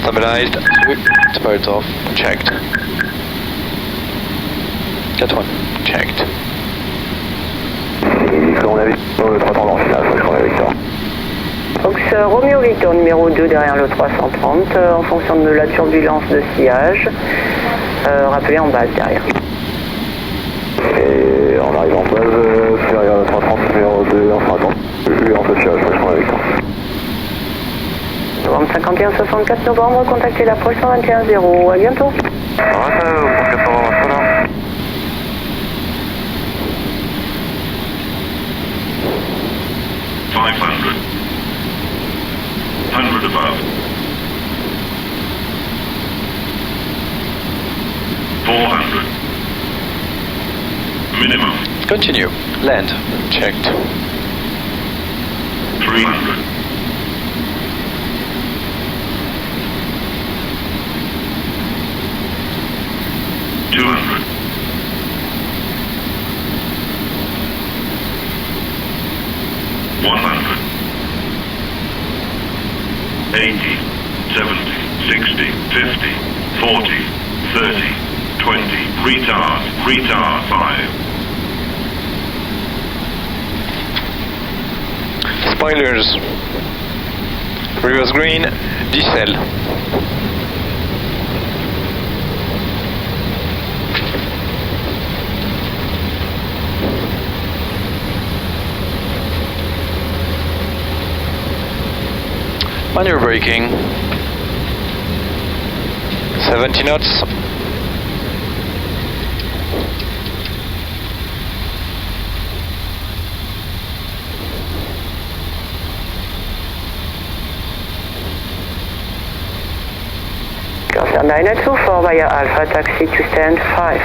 S5: Stabilized.
S4: Spirit off,
S5: Checked.
S4: 4-1.
S5: Checked.
S14: On avait le 3 tendance final, je crois qu'on avait Victor.
S11: Fox Romeo Victor numéro 2 derrière le 330 en fonction de la turbulence de sillage. Rappelez en base derrière.
S14: Et on arrive en base, derrière le 330, numéro 2, on sera attendre. Lui en fait, je crois qu'on avait Victor.
S11: Novembre 51 64 novembre, contactez l'approche 121.0. À bientôt.
S9: 100 above. 400. Minimum.
S4: Continue. Land.
S5: Checked.
S9: 300. 200. 100. 80, 70, 60, 50, 40, 30, 20, retard 5.
S5: Spoilers. Reverse green. Decel.
S4: On your braking.
S5: 70 knots.
S11: Corsair 924 via Alpha taxi to stand 5.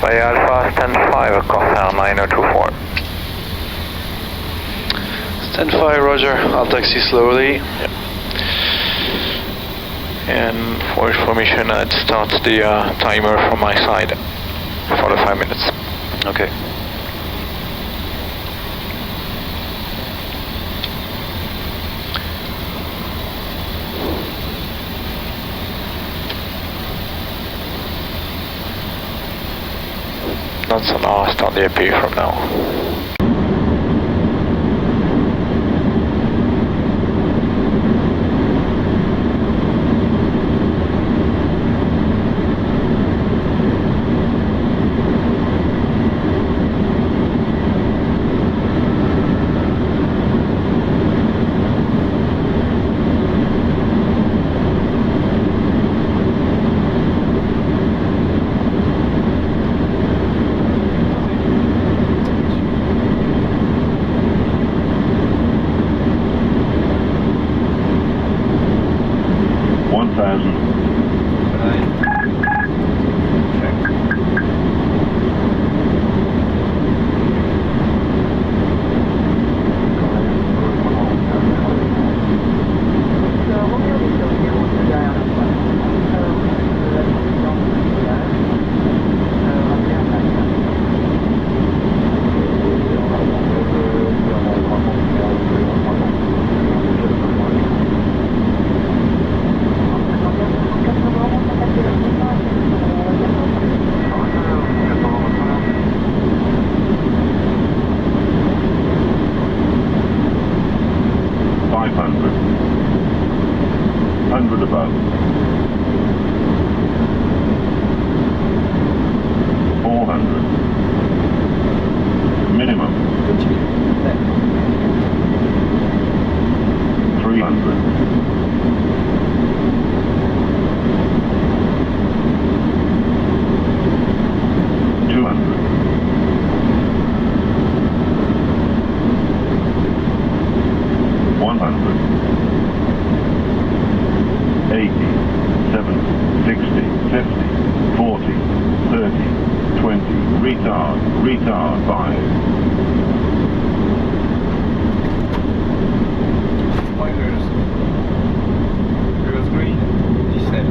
S15: Via Alpha, stand 5, Corsair 9024.
S4: Stand 5, roger. I'll taxi slowly.
S5: Yeah. And for information, I'd start the timer from my side for the 5 minutes.
S4: Okay.
S5: Not so now, I'll start the AP from now.
S9: 100 above. 400. Minimum. 300. 200. 100. 80, 70, 60, 50, 40, 30, 20, retard, 5.
S10: Spoilers. It was green, he said.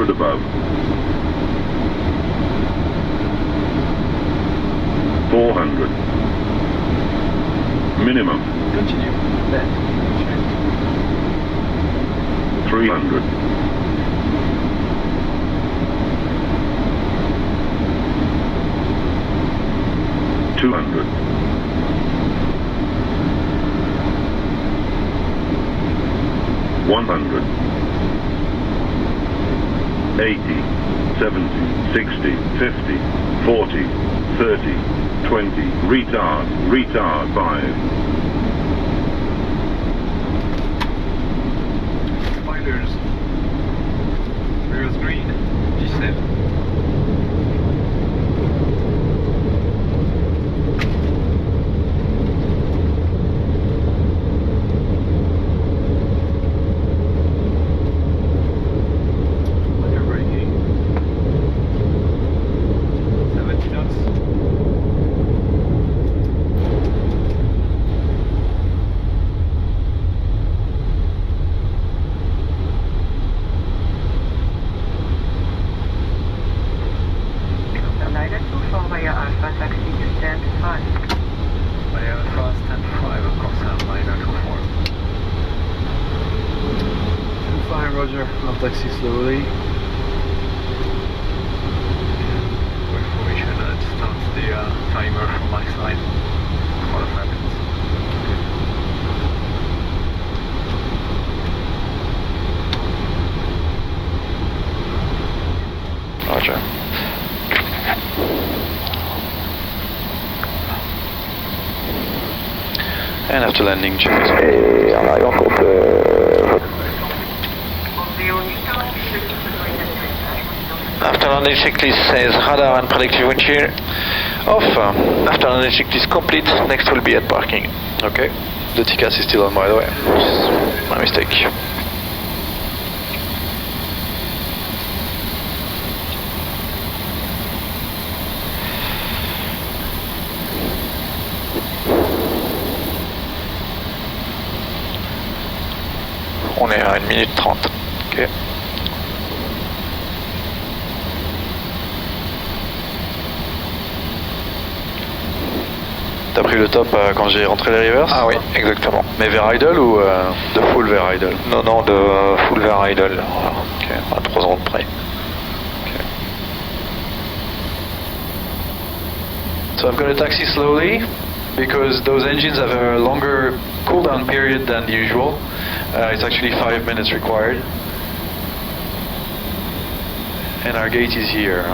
S9: Above. 400. Minimum.
S10: Continue. Then.
S9: 300. 200. 100. 80, 70, 60, 50, 40, 30, 20, retard 5.
S16: Spiders. Rears green, G7.
S10: Roger, I'll taxi slowly.
S16: With formation and start the timer from my side. 5 minutes.
S4: Roger. And after landing, check this out.
S7: Et en arrivant compte
S5: After landing checklist says radar and predictive wind shear off. After landing checklist complete, next will be at parking.
S4: Okay. The TCAS is still on, by the way. My mistake.
S5: On est à 1 minute 30.
S4: Ok. T'as pris le top quand j'ai rentré les reverse?
S5: Ah oui, exactement.
S4: Mais vers idle ou de full vers idle?
S5: Non, non, de full vers idle.
S4: Ok,
S5: à 3 secondes près.
S4: Okay. So I'm going to taxi slowly because those engines have a longer cool down period than usual. It's actually 5 minutes required. And our gate is here.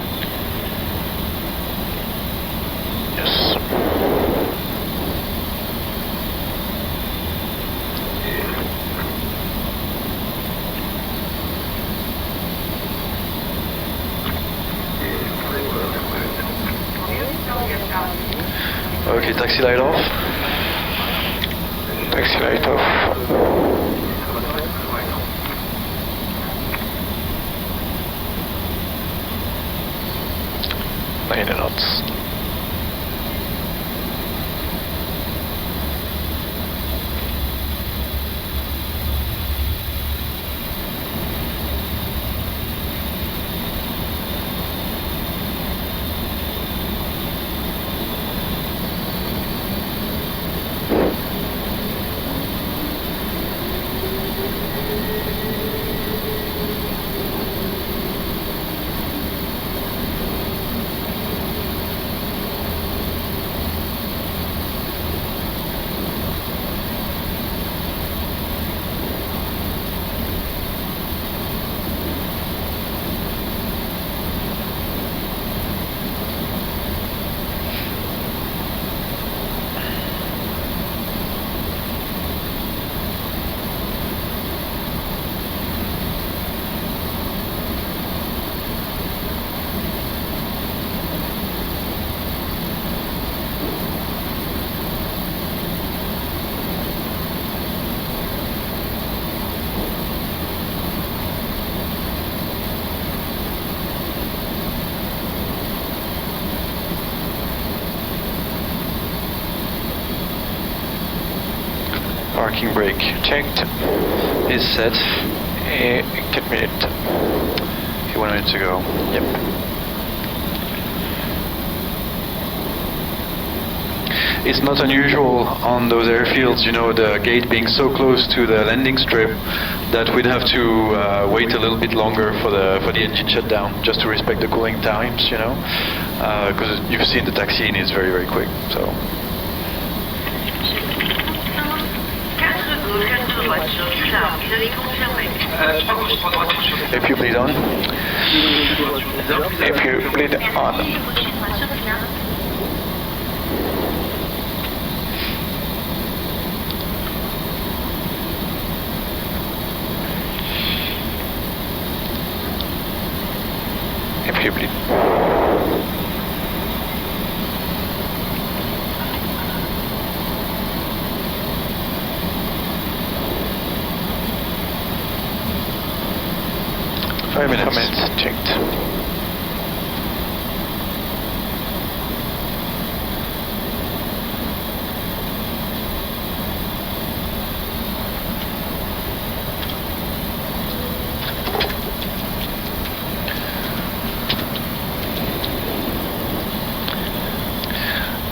S4: Yes. Okay, taxi light off.
S5: Taxi light off. 90 knots.
S4: Parking brake checked. Is set.
S5: 4 minutes.
S4: Okay, 1 minute to go.
S5: Yep.
S4: It's not unusual on those airfields, you know, the gate being so close to the landing strip that we'd have to wait a little bit longer for the engine shutdown, just to respect the cooling times, you know, because you've seen the taxiing is very, very quick. So. If you bleed on.
S5: If you bleed on. If you bleed.
S4: Five minutes
S5: checked.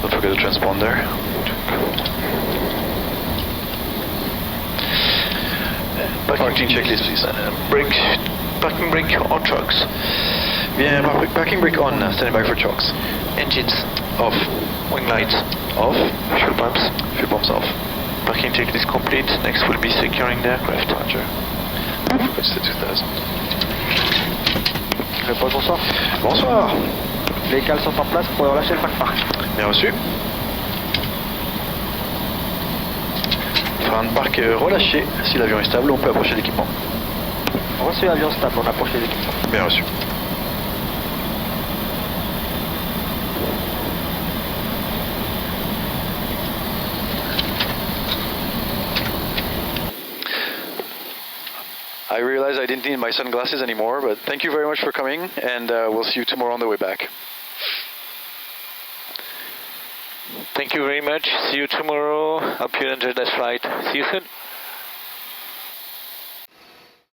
S4: Don't forget the transponder. Parking checklist, please. Parking brake or trucks? Yeah, parking brake on, standing by for trucks. Engines off. Wing lights off. Fuel pumps off.
S5: Parking checklist complete. Next will be securing the aircraft.
S4: Roger. It's the 2000.
S17: Bonsoir.
S4: Bonsoir.
S17: Les cales sont en place pour relâcher le parc.
S4: Bien reçu. Frein de parc relâché. Si l'avion est stable, on peut approcher l'équipement.
S17: Reçu, avion stable, on approche les équipements.
S4: Bien reçu. I realized I didn't need my sunglasses anymore, but thank you very much for coming, and we'll see you tomorrow on the way back.
S5: Thank you very much. See you tomorrow. Hope you enjoyed that flight. See you soon.